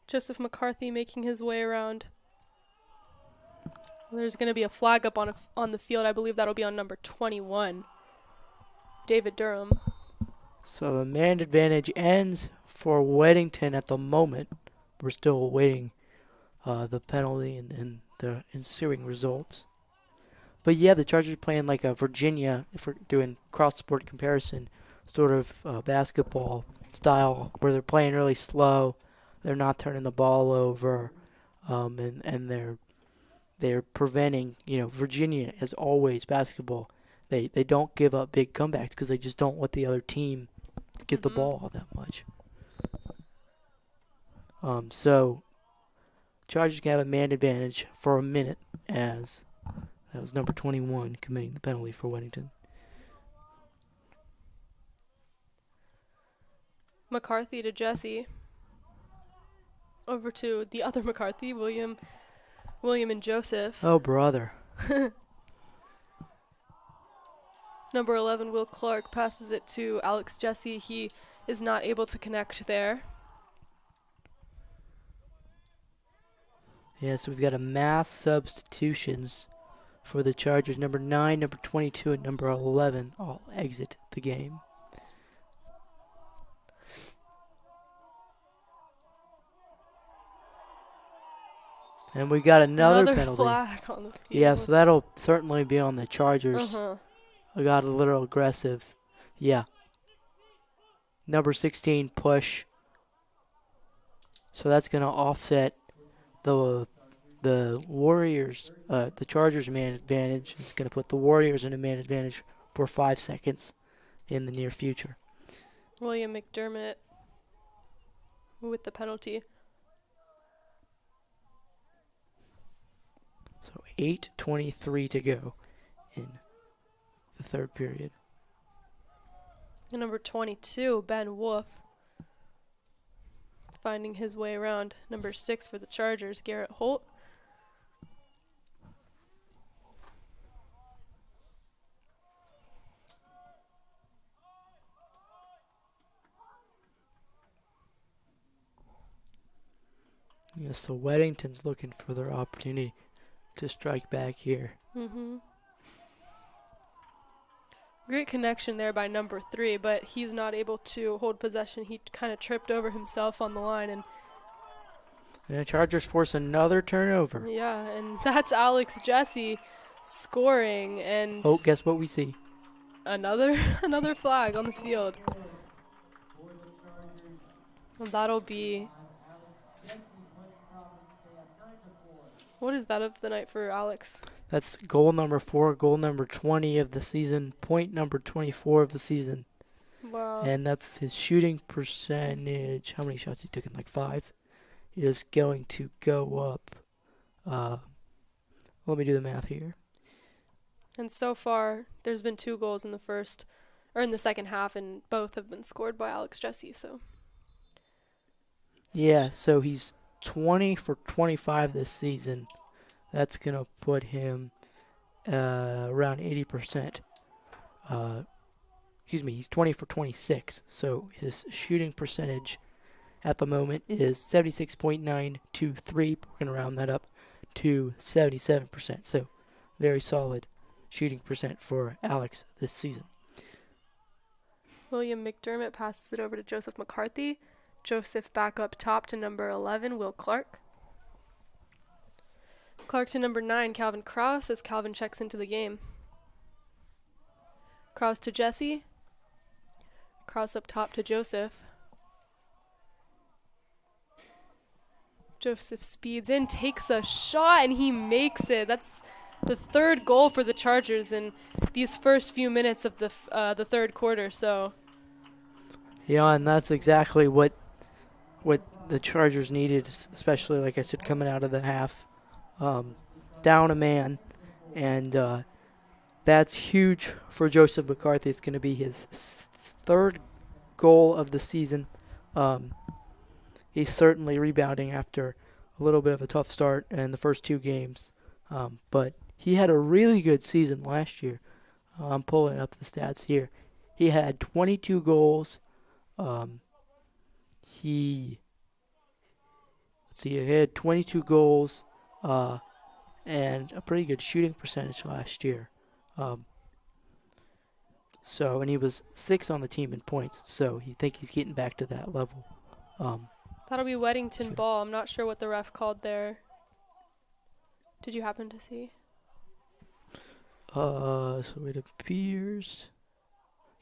Joseph McCarthy making his way around. There's going to be a flag up on the field. I believe that'll be on number 21, David Durham. So the man advantage ends for Weddington at the moment. We're still awaiting the penalty and the ensuing results. But yeah, the Chargers playing like a Virginia, if we're doing cross-sport comparison, sort of basketball style, where they're playing really slow. They're not turning the ball over, and they're preventing. Virginia is always basketball. They don't give up big comebacks because they just don't let the other team get the ball all that much. So Chargers can have a man advantage for a minute, as that was number 21 committing the penalty for Weddington. McCarthy to Jesse. Over to the other McCarthy, William and Joseph. Oh, brother. Number 11, Will Clark, passes it to Alex Jesse. He is not able to connect there. Yeah, so we've got a mass substitutions for the Chargers. Number 9, number 22, and number 11 all exit the game. And we got another penalty. Flag on the field. Yeah, so that'll certainly be on the Chargers. Uh-huh. I got a little aggressive. Yeah. Number 16, push. So that's going to offset the Warriors, the Chargers man advantage. It's going to put the Warriors in a man advantage for 5 seconds in the near future. William McDermott with the penalty. So 8:23 to go in the third period. And number 22, Ben Wolf, finding his way around. Number 6 for the Chargers, Garrett Holt. Yeah, so Weddington's looking for their opportunity to strike back here. Mm-hmm. Great connection there by number 3, but he's not able to hold possession. He kind of tripped over himself on the line, and the Chargers force another turnover. yeah, and that's Alex Jesse scoring, and Oh, guess what we see? another flag on the field. And that'll be, what is that of the night for Alex? That's goal number 4, goal number 20 of the season, point number 24 of the season. Wow. And that's his shooting percentage. How many shots he took in? Like 5? Is going to go up. Let me do the math here. And so far, there's been 2 goals in the second half, and both have been scored by Alex Jesse. So. Yeah, so he's 20 for 25 this season. That's going to put him around 80%. He's 20 for 26. So his shooting percentage at the moment is 76.923. We're going to round that up to 77%. So very solid shooting percent for Alex this season. William McDermott passes it over to Joseph McCarthy. Joseph back up top to number 11, Will Clark. Clark to number 9, Calvin Krause, as Calvin checks into the game. Krause to Jesse. Krause up top to Joseph. Joseph speeds in, takes a shot, and he makes it. That's the third goal for the Chargers in these first few minutes of the third quarter. So, yeah, and that's exactly what the Chargers needed, especially, like I said, coming out of the half, down a man, and that's huge for Joseph McCarthy. It's going to be his third goal of the season. He's certainly rebounding after a little bit of a tough start in the first two games, but he had a really good season last year. I'm pulling up the stats here. He had 22 goals. He had 22 goals and a pretty good shooting percentage last year. And he was 6th on the team in points, so you think he's getting back to that level. That'll be Weddington ball. I'm not sure what the ref called there. Did you happen to see? So it appears.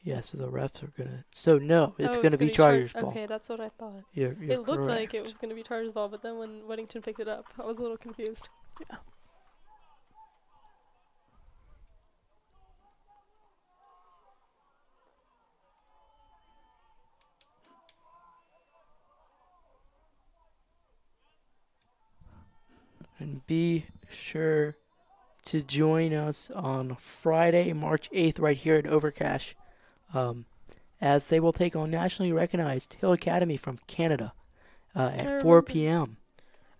Yeah, so the refs are gonna. So no, it's gonna be Chargers ball. Okay, that's what I thought. You're it looked correct. like it was gonna be Chargers ball, but then when Weddington picked it up, I was a little confused. Yeah. And be sure to join us on Friday, March 8th, right here at Overcash, as they will take on nationally recognized Hill Academy from Canada at 4 p.m.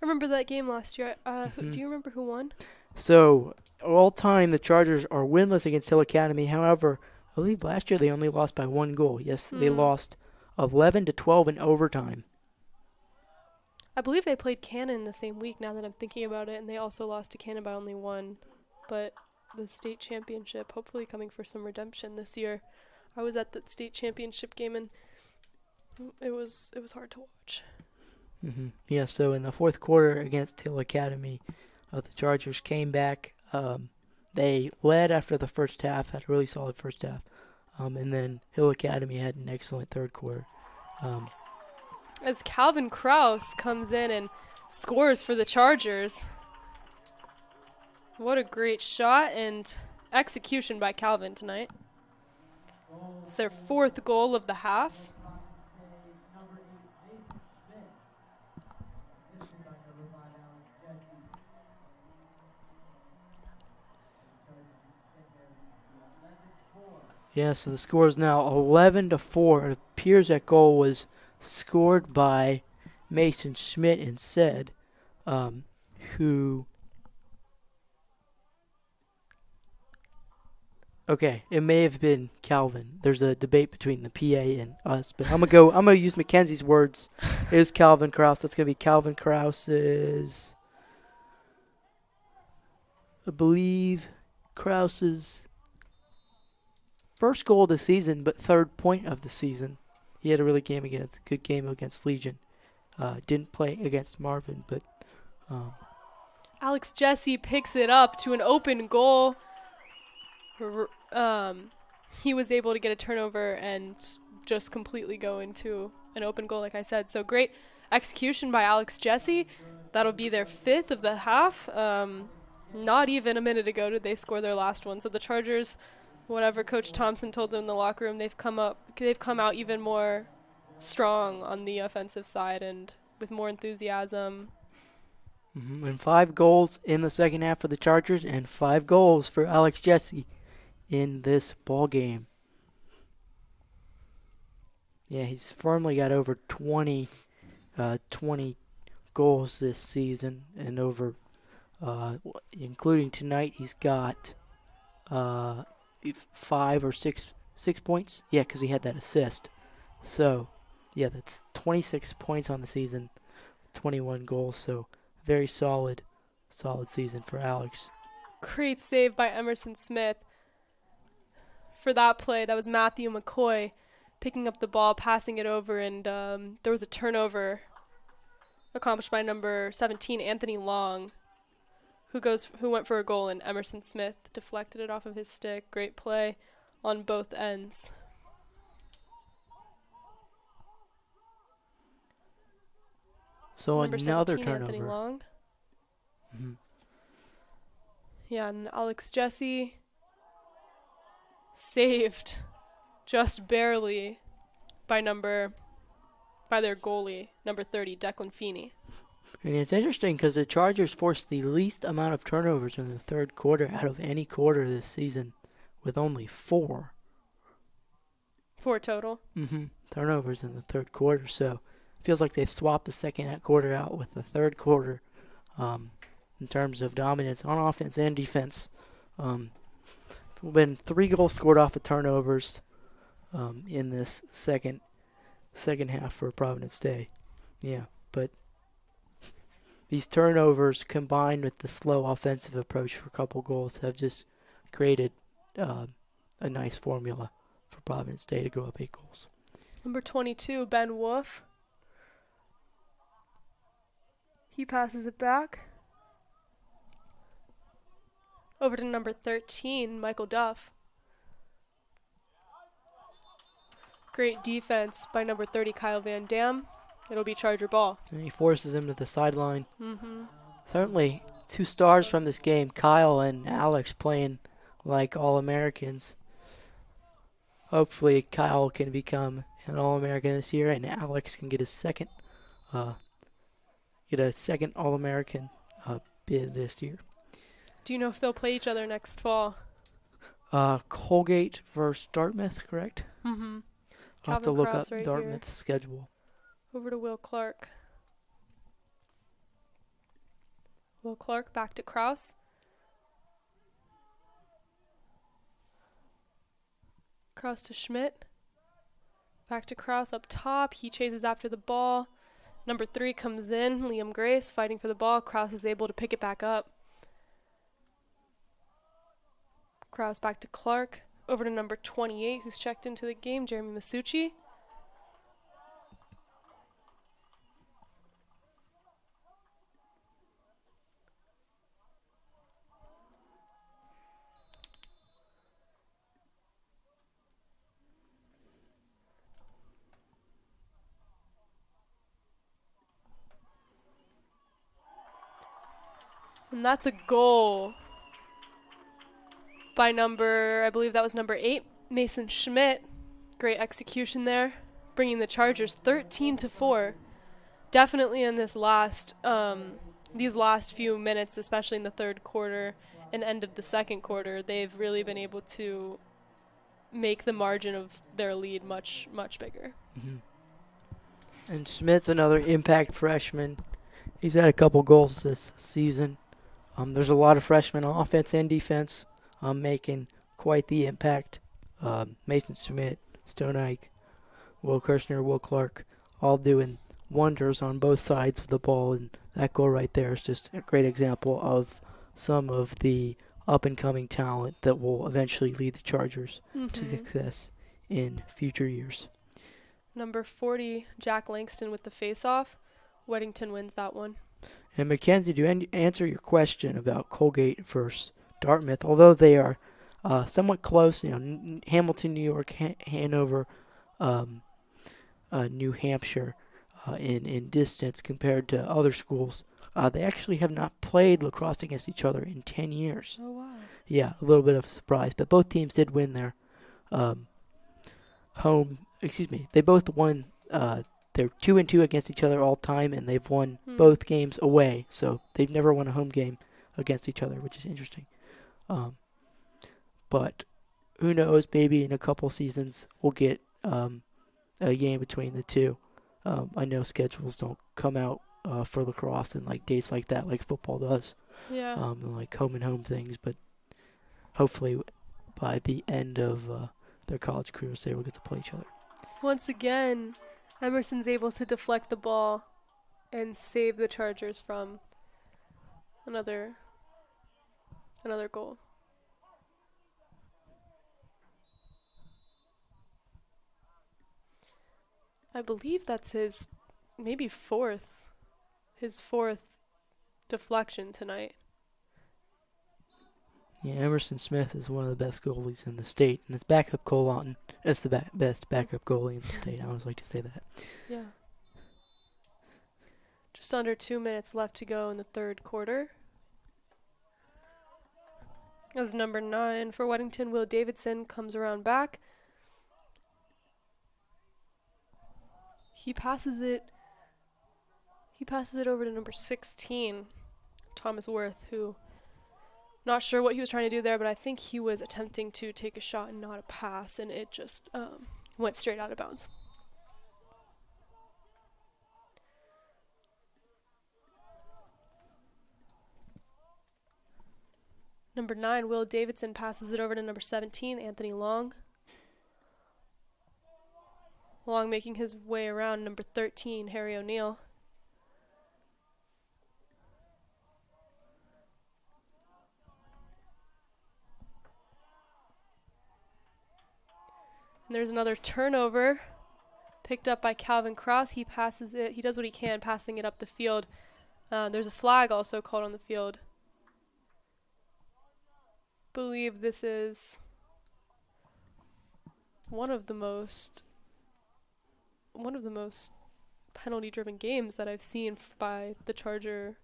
I remember that game last year. Do you remember who won? So, all time, the Chargers are winless against Hill Academy. However, I believe last year they only lost by 1 goal. Yes, they lost 11-12 in overtime. I believe they played Cannon the same week, now that I'm thinking about it, and they also lost to Cannon by only 1. But the state championship, hopefully coming for some redemption this year. I was at the state championship game, and it was hard to watch. Mm-hmm. Yeah, so in the fourth quarter against Hill Academy, the Chargers came back. They led after the first half, had a really solid first half. And then Hill Academy had an excellent third quarter. As Calvin Krause comes in and scores for the Chargers. What a great shot and execution by Calvin tonight. It's their 4th goal of the half. Yeah, so the score is now 11-4. It appears that goal was scored by Mason Schmidt instead, who... Okay, it may have been Calvin. There's a debate between the PA and us, but I'm gonna use Mackenzie's words. It is Calvin Krause. That's gonna be Calvin Krause's, I believe, Krause's first goal of the season, but 3rd point of the season. He had a really good game against Legion. Didn't play against Marvin, but Alex Jesse picks it up to an open goal. He was able to get a turnover and just completely go into an open goal, like I said. So great execution by Alex Jesse. That'll be their 5th of the half. Not even a minute ago did they score their last one. So the Chargers, whatever Coach Thompson told them in the locker room, they've come out even more strong on the offensive side and with more enthusiasm. Mm-hmm. And 5 goals in the second half for the Chargers and 5 goals for Alex Jesse in this ball game. Yeah, he's firmly got over 20 goals this season, and over, including tonight, he's got 5 or 6 points. Yeah, because he had that assist. So, that's 26 points on the season, 21 goals. So very solid season for Alex. Great save by Emerson Smith. For that play, that was Matthew McCoy picking up the ball, passing it over, and there was a turnover accomplished by number 17, Anthony Long, who went for a goal, and Emerson Smith deflected it off of his stick. Great play on both ends. So number another 17, turnover. Anthony Long. Mm-hmm. Yeah, and Alex Jesse saved just barely by their goalie, number 30, Declan Feeney. And it's interesting because the Chargers forced the least amount of turnovers in the third quarter out of any quarter this season, with only 4. 4 total. Turnovers in the third quarter. So it feels like they've swapped the second quarter out with the third quarter in terms of dominance on offense and defense. Been 3 goals scored off of turnovers in this second half for Providence Day. Yeah, but these turnovers combined with the slow offensive approach for a couple goals have just created a nice formula for Providence Day to go up 8 goals. Number 22, Ben Wolf. He passes it back over to number 13, Michael Duff. Great defense by number 30, Kyle Van Dam. It'll be Charger ball. And he forces him to the sideline. Mm-hmm. Certainly 2 stars from this game, Kyle and Alex, playing like All-Americans. Hopefully Kyle can become an All-American this year, and Alex can get a second All-American bid this year. Do you know if they'll play each other next fall? Colgate versus Dartmouth, correct? Mm-hmm. I'll have to look up right Dartmouth's schedule. Over to Will Clark. Will Clark back to Kraus. Kraus to Schmidt. Back to Kraus up top. He chases after the ball. Number 3 comes in. Liam Grace fighting for the ball. Kraus is able to pick it back up. Kraus back to Clark. Over to number 28, who's checked into the game, Jeremy Masucci. And that's a goal by I believe that was number 8, Mason Schmidt. Great execution there, bringing the Chargers 13-4. Definitely in these last few minutes, especially in the third quarter and end of the second quarter, they've really been able to make the margin of their lead much, much bigger. Mm-hmm. And Schmidt's another impact freshman. He's had a couple goals this season. There's a lot of freshmen on offense and defense making quite the impact. Mason Schmidt, Stone Ike, Will Kirshner, Will Clark, all doing wonders on both sides of the ball. And that goal right there is just a great example of some of the up-and-coming talent that will eventually lead the Chargers to success in future years. Number 40, Jack Langston with the face-off. Weddington wins that one. And Mackenzie, to answer your question about Colgate versus Dartmouth, although they are somewhat close, Hamilton, New York, Hanover, New Hampshire, in distance compared to other schools, they actually have not played lacrosse against each other in 10 years. Oh, wow. Yeah, a little bit of a surprise, but both teams did win their they both won. They're 2-2 against each other all time, and they've won both games away. So they've never won a home game against each other, which is interesting. But who knows? Maybe in a couple seasons we'll get a game between the two. I know schedules don't come out for lacrosse and like dates like that, like football does. Yeah. And like home and home things, but hopefully by the end of their college careers, they will get to play each other. Once again, Emerson's able to deflect the ball and save the Chargers from another goal. I believe that's his fourth deflection tonight. Yeah, Emerson Smith is one of the best goalies in the state, and his backup Cole Lawton is the best backup goalie in the state. I always like to say that. Yeah. Just under 2 minutes left to go in the third quarter. As number 9 for Weddington, Will Davidson comes around back. He passes it over to number 16, Thomas Worth, who, not sure what he was trying to do there, but I think he was attempting to take a shot and not a pass, and it just went straight out of bounds. Number 9, Will Davidson passes it over to number 17, Anthony Long. Long making his way around number 13, Harry O'Neill. And there's another turnover picked up by Calvin Cross. He passes it. He does what he can, passing it up the field. There's a flag also called on the field. Believe this is one of the most penalty-driven games that I've seen by the Charger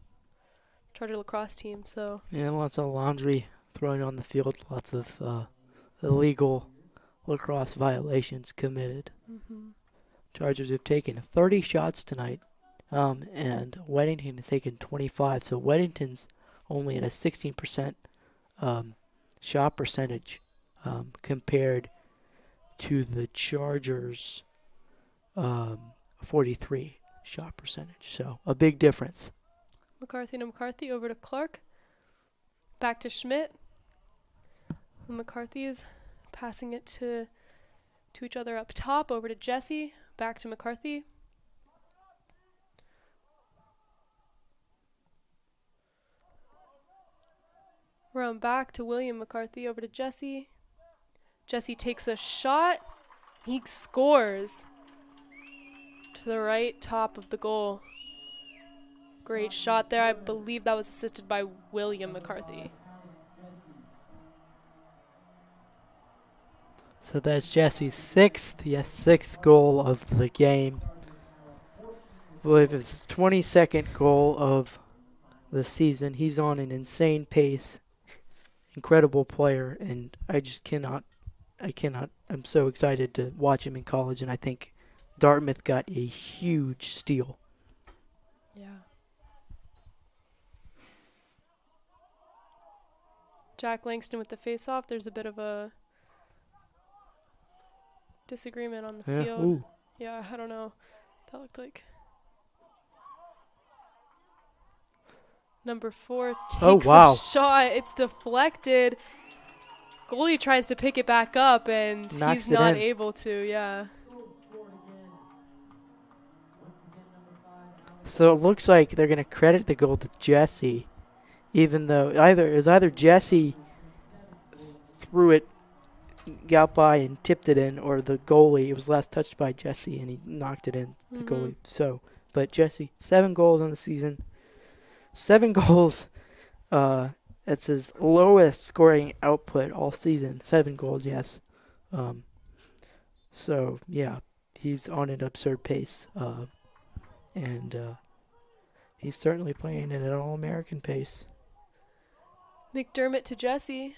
lacrosse team. So yeah, lots of laundry thrown on the field, lots of illegal lacrosse violations committed. Mm-hmm. Chargers have taken 30 shots tonight, and Weddington has taken 25. So Weddington's only at a 16% shot percentage compared to the Chargers' 43 shot percentage. So a big difference. McCarthy to McCarthy over to Clark. Back to Schmidt. McCarthy is passing it to each other up top. Over to Jesse. Back to McCarthy. Run back to William McCarthy. Over to Jesse. Jesse takes a shot. He scores to the right top of the goal. Great shot there. I believe that was assisted by William McCarthy. So that's Jesse's sixth goal of the game. I believe it's his 22nd goal of the season. He's on an insane pace. Incredible player, and I'm so excited to watch him in college, and I think Dartmouth got a huge steal. Yeah. Jack Langston with the face-off. There's a bit of a disagreement on the field. Ooh. Yeah, I don't know. That looked like. Number 4 takes a shot. It's deflected. Goalie tries to pick it back up, and he's not able to. Yeah. So it looks like they're going to credit the goal to Jesse, even though either Jesse threw it, got by and tipped it in, or the goalie. It was last touched by Jesse and he knocked it in. The goalie. So, but Jesse, 7 goals on the season. 7 goals. That's his lowest scoring output all season. 7 goals, yes. So yeah, he's on an absurd pace. And he's certainly playing at an All-American pace. McDermott to Jesse.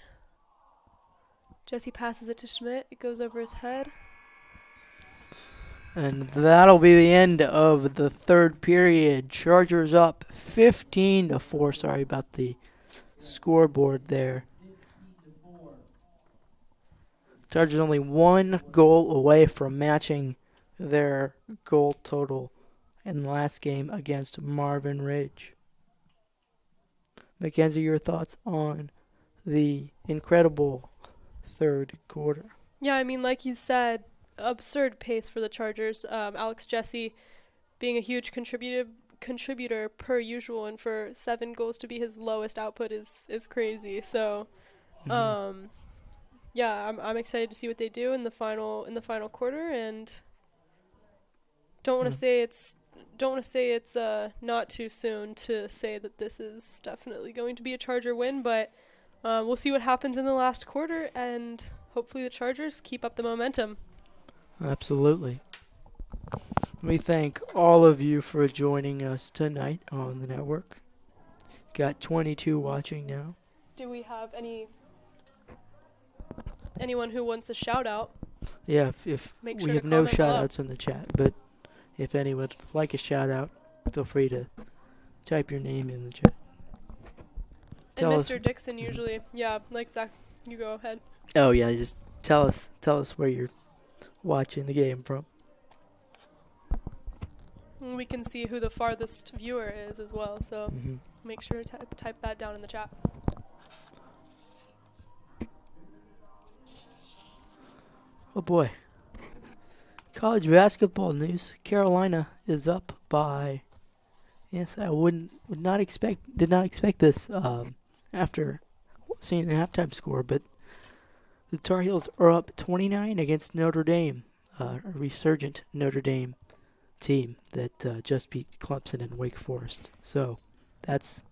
Jesse passes it to Schmidt. It goes over his head. And that'll be the end of the third period. Chargers up 15-4. Sorry about the scoreboard there. Chargers only 1 goal away from matching their goal total in the last game against Marvin Ridge. Mackenzie, your thoughts on the incredible third quarter? Yeah, I mean, like you said, absurd pace for the Chargers. Alex Jesse being a huge contributor per usual, and for 7 goals to be his lowest output is crazy. So, yeah, I'm excited to see what they do in the final quarter, and don't want to say it's not too soon to say that this is definitely going to be a Charger win, but we'll see what happens in the last quarter, and hopefully the Chargers keep up the momentum. Absolutely. We thank all of you for joining us tonight on the network. Got 22 watching now. Do we have anyone who wants a shout out? Yeah, if Make we sure have to no comment shout below. outs in the chat, but if anyone would like a shout out, feel free to type your name in the chat. And Tell us- Mr. Dixon usually, yeah, like Zach, you go ahead. Oh yeah, just tell us where you're watching the game from. And we can see who the farthest viewer is as well, so make sure to type that down in the chat. Oh boy. College basketball news. Carolina is up by. Yes, I did not expect this after seeing the halftime score, but the Tar Heels are up 29 against Notre Dame, a resurgent Notre Dame team that just beat Clemson and Wake Forest. So that's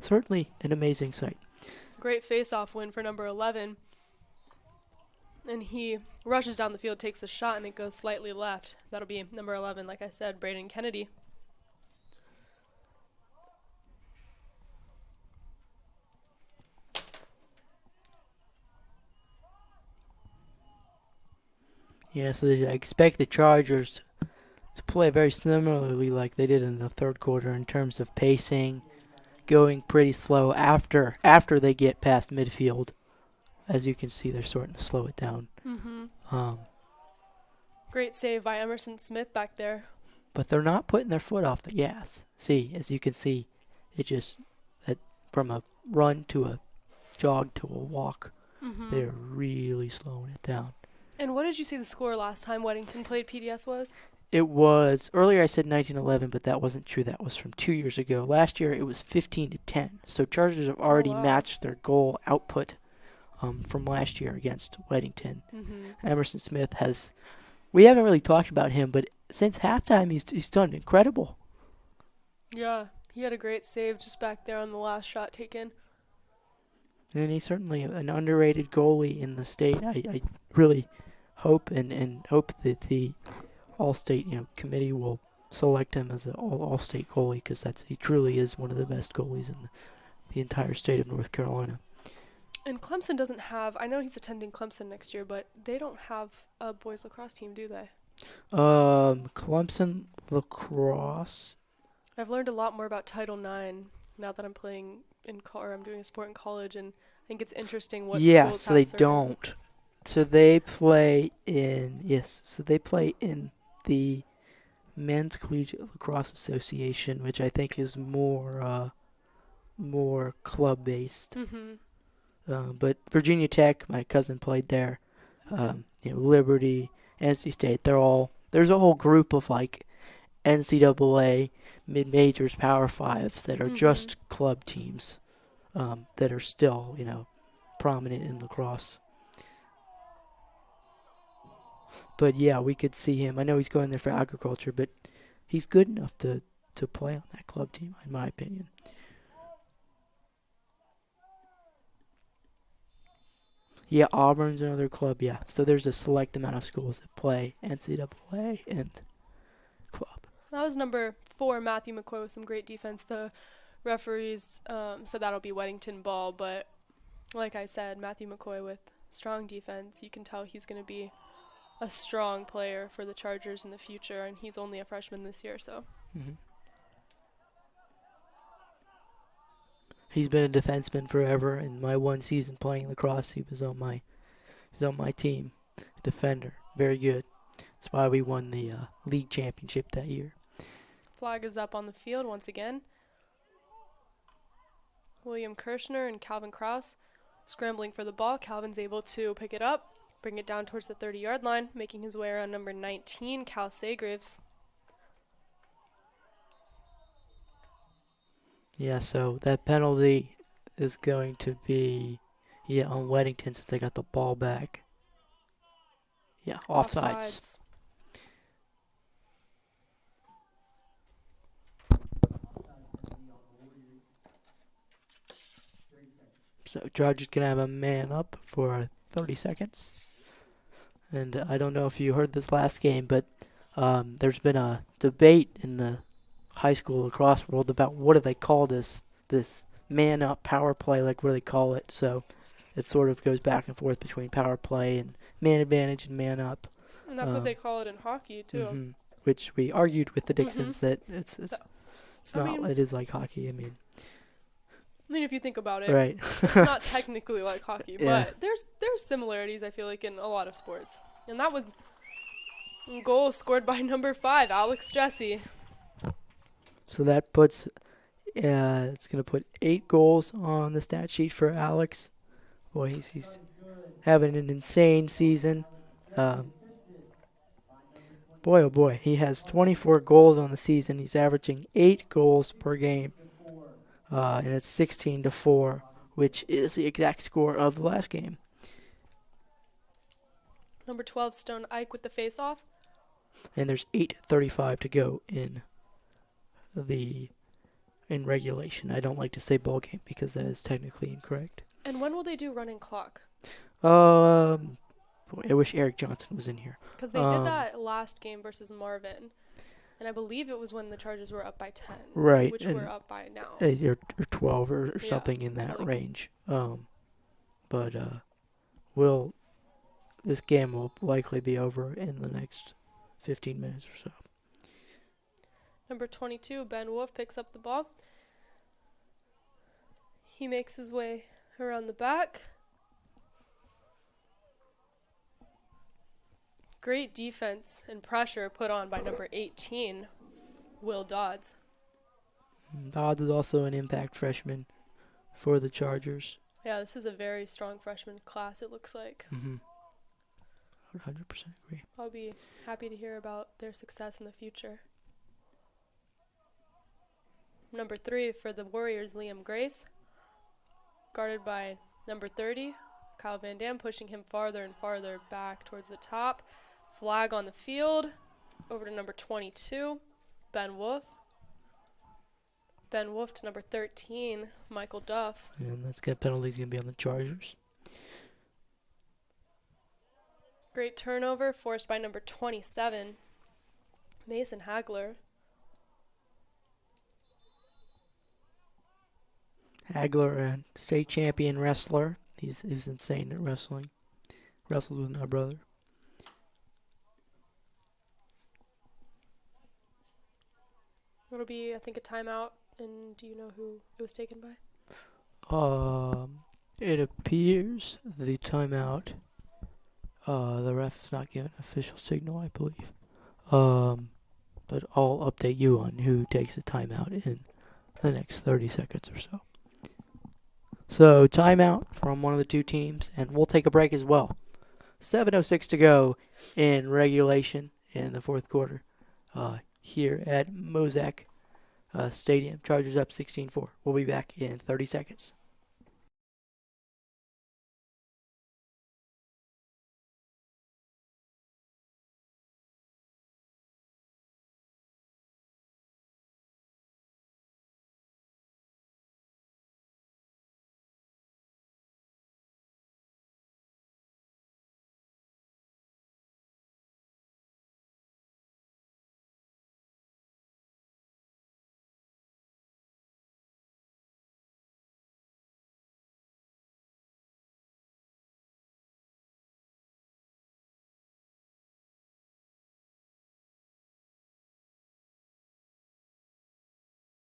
certainly an amazing sight. Great face-off win for number 11. And he rushes down the field, takes a shot, and it goes slightly left. That'll be number 11, like I said, Braden Kennedy. Yeah, so I expect the Chargers to play very similarly like they did in the third quarter in terms of pacing, going pretty slow after they get past midfield. As you can see, they're starting to slow it down. Great save by Emerson Smith back there. But they're not putting their foot off the gas. See, as you can see, it just from a run to a jog to a walk, they're really slowing it down. And what did you say the score last time Weddington played PDS was? It was, earlier I said 1911, but that wasn't true. That was from 2 years ago. Last year it was 15-10. So Chargers have already matched their goal output from last year against Weddington. Emerson Smith we haven't really talked about him, but since halftime he's done incredible. Yeah, he had a great save just back there on the last shot taken. And he's certainly an underrated goalie in the state. I really hope hope that the All-State committee will select him as an All-State goalie, because he truly is one of the best goalies in the entire state of North Carolina. And Clemson doesn't have, I know he's attending Clemson next year, but they don't have a boys lacrosse team, do they? Clemson lacrosse. I've learned a lot more about Title IX now that I'm playing I'm doing a sport in college, and I think it's interesting what schools so have they certain- don't. So they play in the Men's Collegiate Lacrosse Association, which I think is more club based. But Virginia Tech, my cousin played there. Liberty, NC State, there's a whole group of like NCAA mid-majors, Power Fives that are just club teams that are still, prominent in lacrosse. But yeah, we could see him. I know he's going there for agriculture, but he's good enough to play on that club team, in my opinion. Yeah, Auburn's another club, yeah. So there's a select amount of schools that play NCAA and club. That was number 4, Matthew McCoy, with some great defense. The referees said that'll be Weddington ball, but like I said, Matthew McCoy with strong defense. You can tell he's going to be a strong player for the Chargers in the future, and he's only a freshman this year, so. He's been a defenseman forever. In my one season playing lacrosse, he was on my team. Defender, very good. That's why we won the league championship that year. Flag is up on the field once again. William Kirshner and Calvin Krause scrambling for the ball. Calvin's able to pick it up, Bring it down towards the 30-yard line, making his way around number 19, Cal Saygraves. Yeah, so that penalty is going to be, on Weddington since they got the ball back. Yeah, offsides. So Chargers going to have a man up for 30 seconds. And I don't know if you heard this last game, but there's been a debate in the high school lacrosse world about what do they call this man up power play, like what do they call it. So it sort of goes back and forth between power play and man advantage and man up. And that's what they call it in hockey, too. Which we argued with the Dixons that it's I not. mean, it is like hockey. I mean, if you think about it, right. It's not technically like hockey, Yeah. but there's similarities, I feel like, in a lot of sports. And that was a goal scored by number 5, Alex Jesse. So that puts, it's going to put 8 goals on the stat sheet for Alex. Boy, he's having an insane season. Boy, oh boy, he has 24 goals on the season. He's averaging 8 goals per game. And it's 16-4, which is the exact score of the last game. Number 12, Stone Ike with the face-off. And there's 8:35 to go in regulation. I don't like to say ball game because that is technically incorrect. And when will they do running clock? Boy, I wish Eric Johnson was in here. Because they did that last game versus Marvin. And I believe it was when the Chargers were up by 10. Right. Which we're up by now. Or 12 or something in that range. But this game will likely be over in the next 15 minutes or so. Number 22, Ben Wolf picks up the ball. He makes his way around the back. Great defense and pressure put on by number 18, Will Dodds. Dodds is also an impact freshman for the Chargers. Yeah, this is a very strong freshman class, it looks like. Mm-hmm. I would 100% agree. I'll be happy to hear about their success in the future. Number 3 for the Warriors, Liam Grace. Guarded by number 30, Kyle Van Dam, pushing him farther and farther back towards the top. Flag on the field. Over to number 22, Ben Wolf. Ben Wolf to number 13, Michael Duff. And that's good penalties going to be on the Chargers. Great turnover forced by number 27, Mason Hagler. Hagler, a state champion wrestler. He's insane at wrestling. Wrestled with my brother. It'll be, I think, a timeout. And do you know who it was taken by? It appears the timeout. The ref is not giving an official signal, I believe. But I'll update you on who takes the timeout in the next 30 seconds or so. So, timeout from one of the two teams, and we'll take a break as well. 7:06 to go in regulation in the fourth quarter here at Mosaic Stadium. Chargers up 16-4. We'll be back in 30 seconds.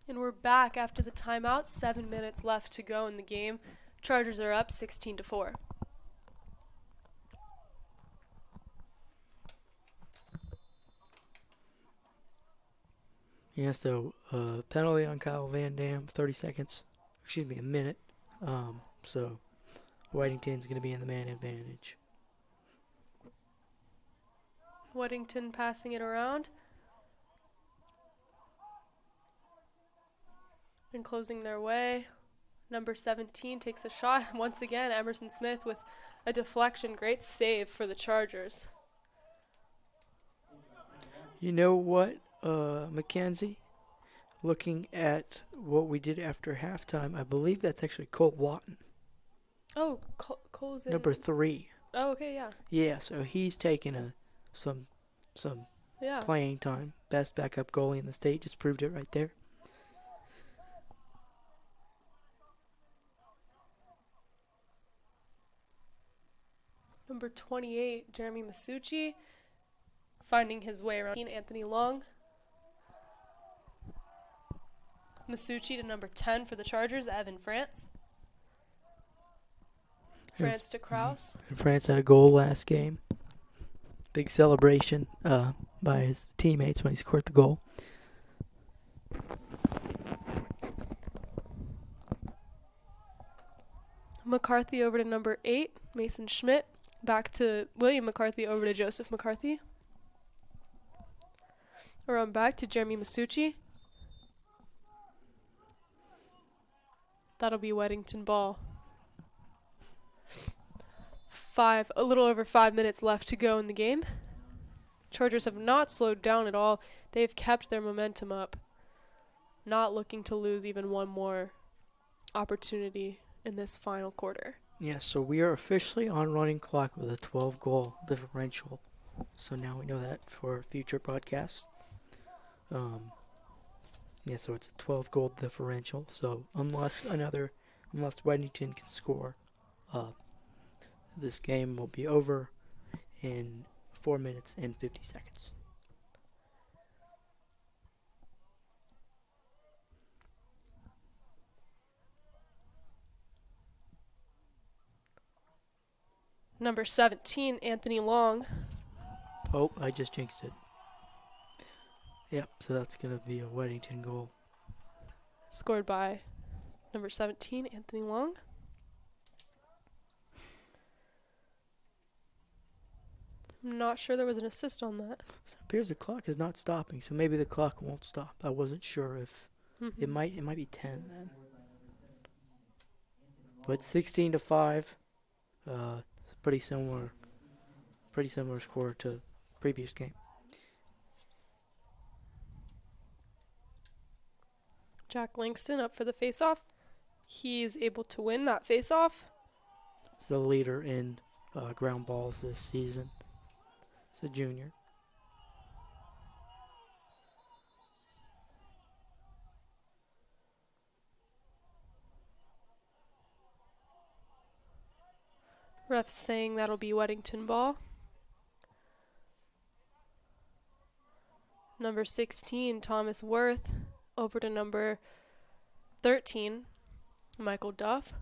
And we're back after the timeout. 7 minutes left to go in the game. Chargers are up 16-4. Yeah, so penalty on Kyle Van Dam, 30 seconds. Excuse me, a minute. So Weddington's going to be in the man advantage. Weddington passing it around. And closing their way. Number 17 takes a shot. Once again, Emerson Smith with a deflection. Great save for the Chargers. You know what, Mackenzie? Looking at what we did after halftime, I believe that's actually Cole Watton. Oh, Cole's in. Number 3. Oh, okay, yeah. Yeah, so he's taking some Yeah. playing time. Best backup goalie in the state. Just proved it right there. Number 28, Jeremy Masucci, finding his way around Anthony Long. Masucci to number 10 for the Chargers, Evan France. France to Kraus. And France had a goal last game. Big celebration by his teammates when he scored the goal. McCarthy over to number 8, Mason Schmidt. Back to William McCarthy over to Joseph McCarthy. Around back to Jeremy Masucci. That'll be Weddington ball. A little over 5 minutes left to go in the game. Chargers have not slowed down at all. They've kept their momentum up. Not looking to lose even one more opportunity in this final quarter. Yeah, so we are officially on running clock with a 12-goal differential. So now we know that for future podcasts. Yeah, so it's a 12-goal differential. So unless Weddington can score, this game will be over in 4 minutes and 50 seconds. Number 17, Anthony Long. Oh, I just jinxed it. Yep, so that's going to be a Weddington goal. Scored by number 17, Anthony Long. I'm not sure there was an assist on that. So it appears the clock is not stopping, so maybe the clock won't stop. I wasn't sure if it might be 10 then. But 16-5, it's pretty similar score to previous game. Jack Langston up for the face-off. He's able to win that face-off. He's the leader in ground balls this season. He's a junior. Ref saying that'll be Weddington ball. Number 16, Thomas Worth, over to number 13, Michael Duff.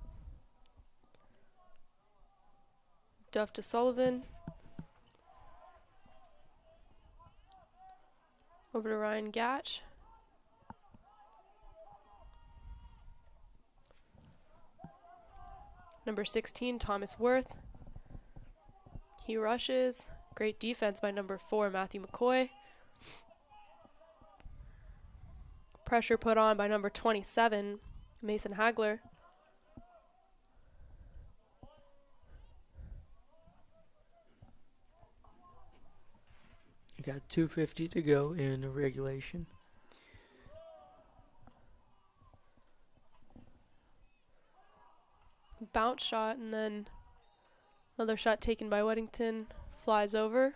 Duff to Sullivan. Over to Ryan Gatch. Number 16, Thomas Worth. He rushes. Great defense by number 4, Matthew McCoy. Pressure put on by number 27, Mason Hagler. You got 2:50 to go in regulation. Bounce shot, and then another shot taken by Weddington. Flies over.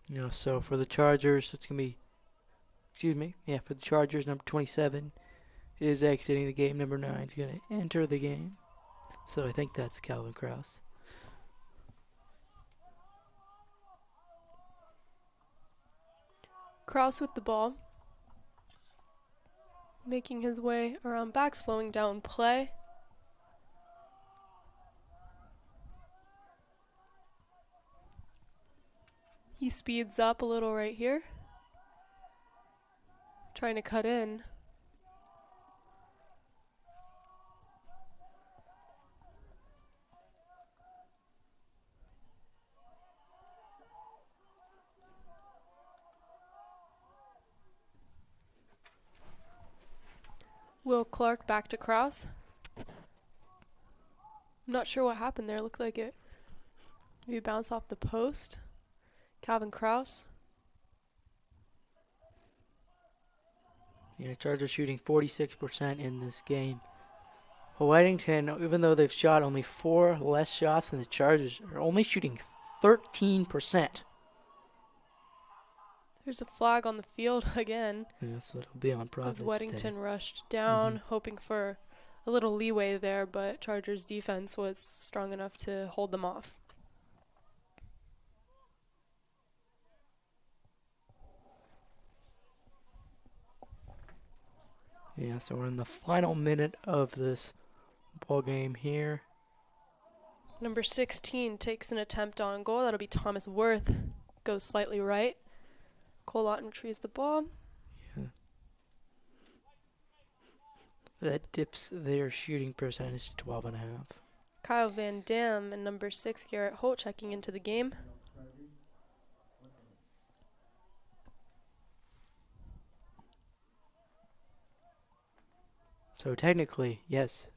You know, so for the Chargers, it's going to be, for the Chargers, number 27 is exiting the game. Number 9 is going to enter the game. So I think that's Calvin Kraus. Kraus with the ball. Making his way around back, slowing down play. He speeds up a little right here. Trying to cut in. Will Clark back to Krause. I'm not sure what happened there. It looked like it maybe bounced off the post. Calvin Krause. Yeah, Chargers shooting 46% in this game. Weddington, even though they've shot only 4 less shots than the Chargers, are only shooting 13%. There's a flag on the field again. Yeah, so it'll be on Providence As Weddington Day. rushed down, hoping for a little leeway there, but Chargers defense was strong enough to hold them off. Yeah, so we're in the final minute of this ball game here. Number 16 takes an attempt on goal. That'll be Thomas Worth. Goes slightly right. Cole Lawton retrieves the ball. Yeah. That dips their shooting percentage to 12.5. Kyle Van Dam and number 6 Garrett Holt checking into the game. So technically, yes,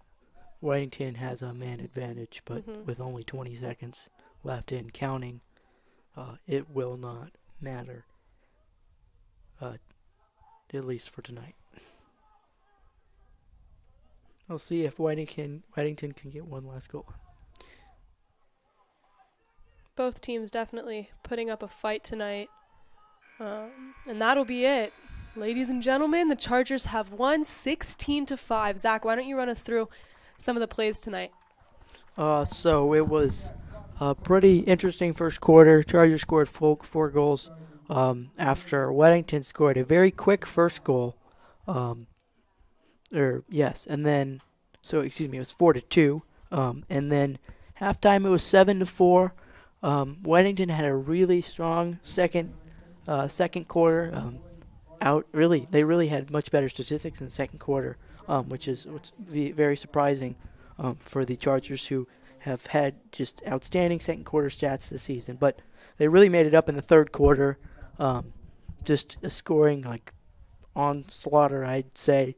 Weddington has a man advantage, but Mhm. with only 20 seconds left in counting, it will not matter, at least for tonight. I'll see if Weddington can get one last goal. Both teams definitely putting up a fight tonight. And that'll be it. Ladies and gentlemen, the Chargers have won 16-5. Zach, why don't you run us through some of the plays tonight? So it was a pretty interesting first quarter. Chargers scored 4 goals after Weddington scored a very quick first goal. And then, it was 4-2. And then halftime it was 7-4. Weddington had a really strong second quarter. They really had much better statistics in the second quarter, which is very surprising for the Chargers, who have had just outstanding second quarter stats this season. But they really made it up in the third quarter, just scoring like onslaughter, I'd say.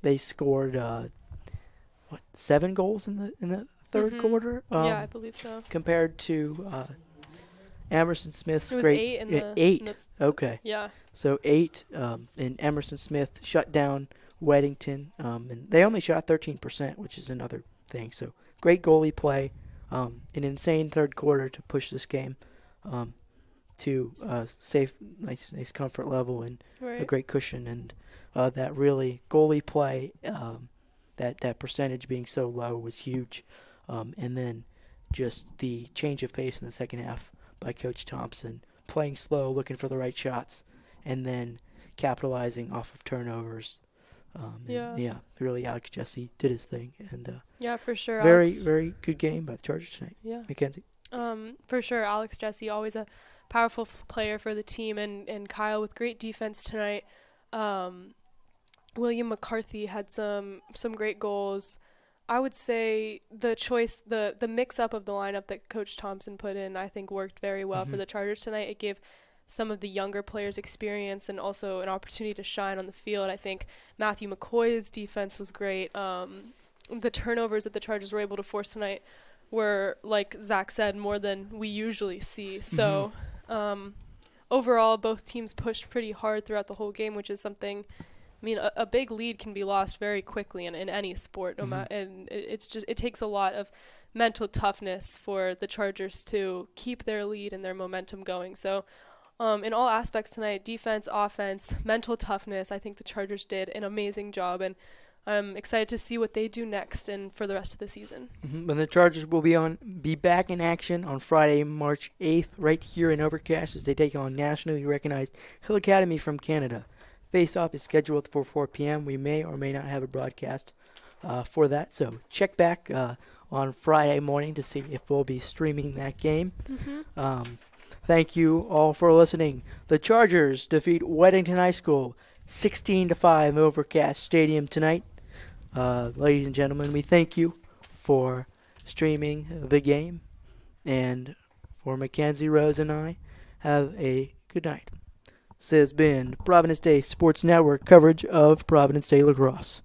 They scored 7 goals in the third quarter. Yeah, I believe so. Compared to Emerson Smith's It was great 8 in the 8. Okay. Yeah. So 8, and Emerson Smith shut down Weddington, and they only shot 13%, which is another thing. So great goalie play, an insane third quarter to push this game to safe, nice comfort level and a great cushion, and that really goalie play, that percentage being so low was huge, and then just the change of pace in the second half by Coach Thompson, playing slow, looking for the right shots, and then capitalizing off of turnovers. Really, Alex Jesse did his thing, and yeah, for sure. very good game by the Chargers tonight. Yeah, Mackenzie. For sure, Alex Jesse, always a powerful player for the team, and Kyle with great defense tonight. William McCarthy had some great goals. I would say the mix-up of the lineup that Coach Thompson put in, I think worked very well for the Chargers tonight. It gave some of the younger players experience and also an opportunity to shine on the field. I think Matthew McCoy's defense was great. The turnovers that the Chargers were able to force tonight were, like Zach said, more than we usually see. So overall, both teams pushed pretty hard throughout the whole game, which is something – I mean, a big lead can be lost very quickly in any sport, and it takes a lot of mental toughness for the Chargers to keep their lead and their momentum going. So, in all aspects tonight, defense, offense, mental toughness, I think the Chargers did an amazing job, and I'm excited to see what they do next and for the rest of the season. And the Chargers will be back in action on Friday, March 8th, right here in Overcast, as they take on nationally recognized Hill Academy from Canada. Face-off is scheduled for 4 p.m. We may or may not have a broadcast for that, so check back on Friday morning to see if we'll be streaming that game. Thank you all for listening. The Chargers defeat Weddington High School 16-5 in Overcast Stadium tonight. Ladies and gentlemen, we thank you for streaming the game, and for Mackenzie, Rose, and I, have a good night. This has been Providence Day Sports Network coverage of Providence Day Lacrosse.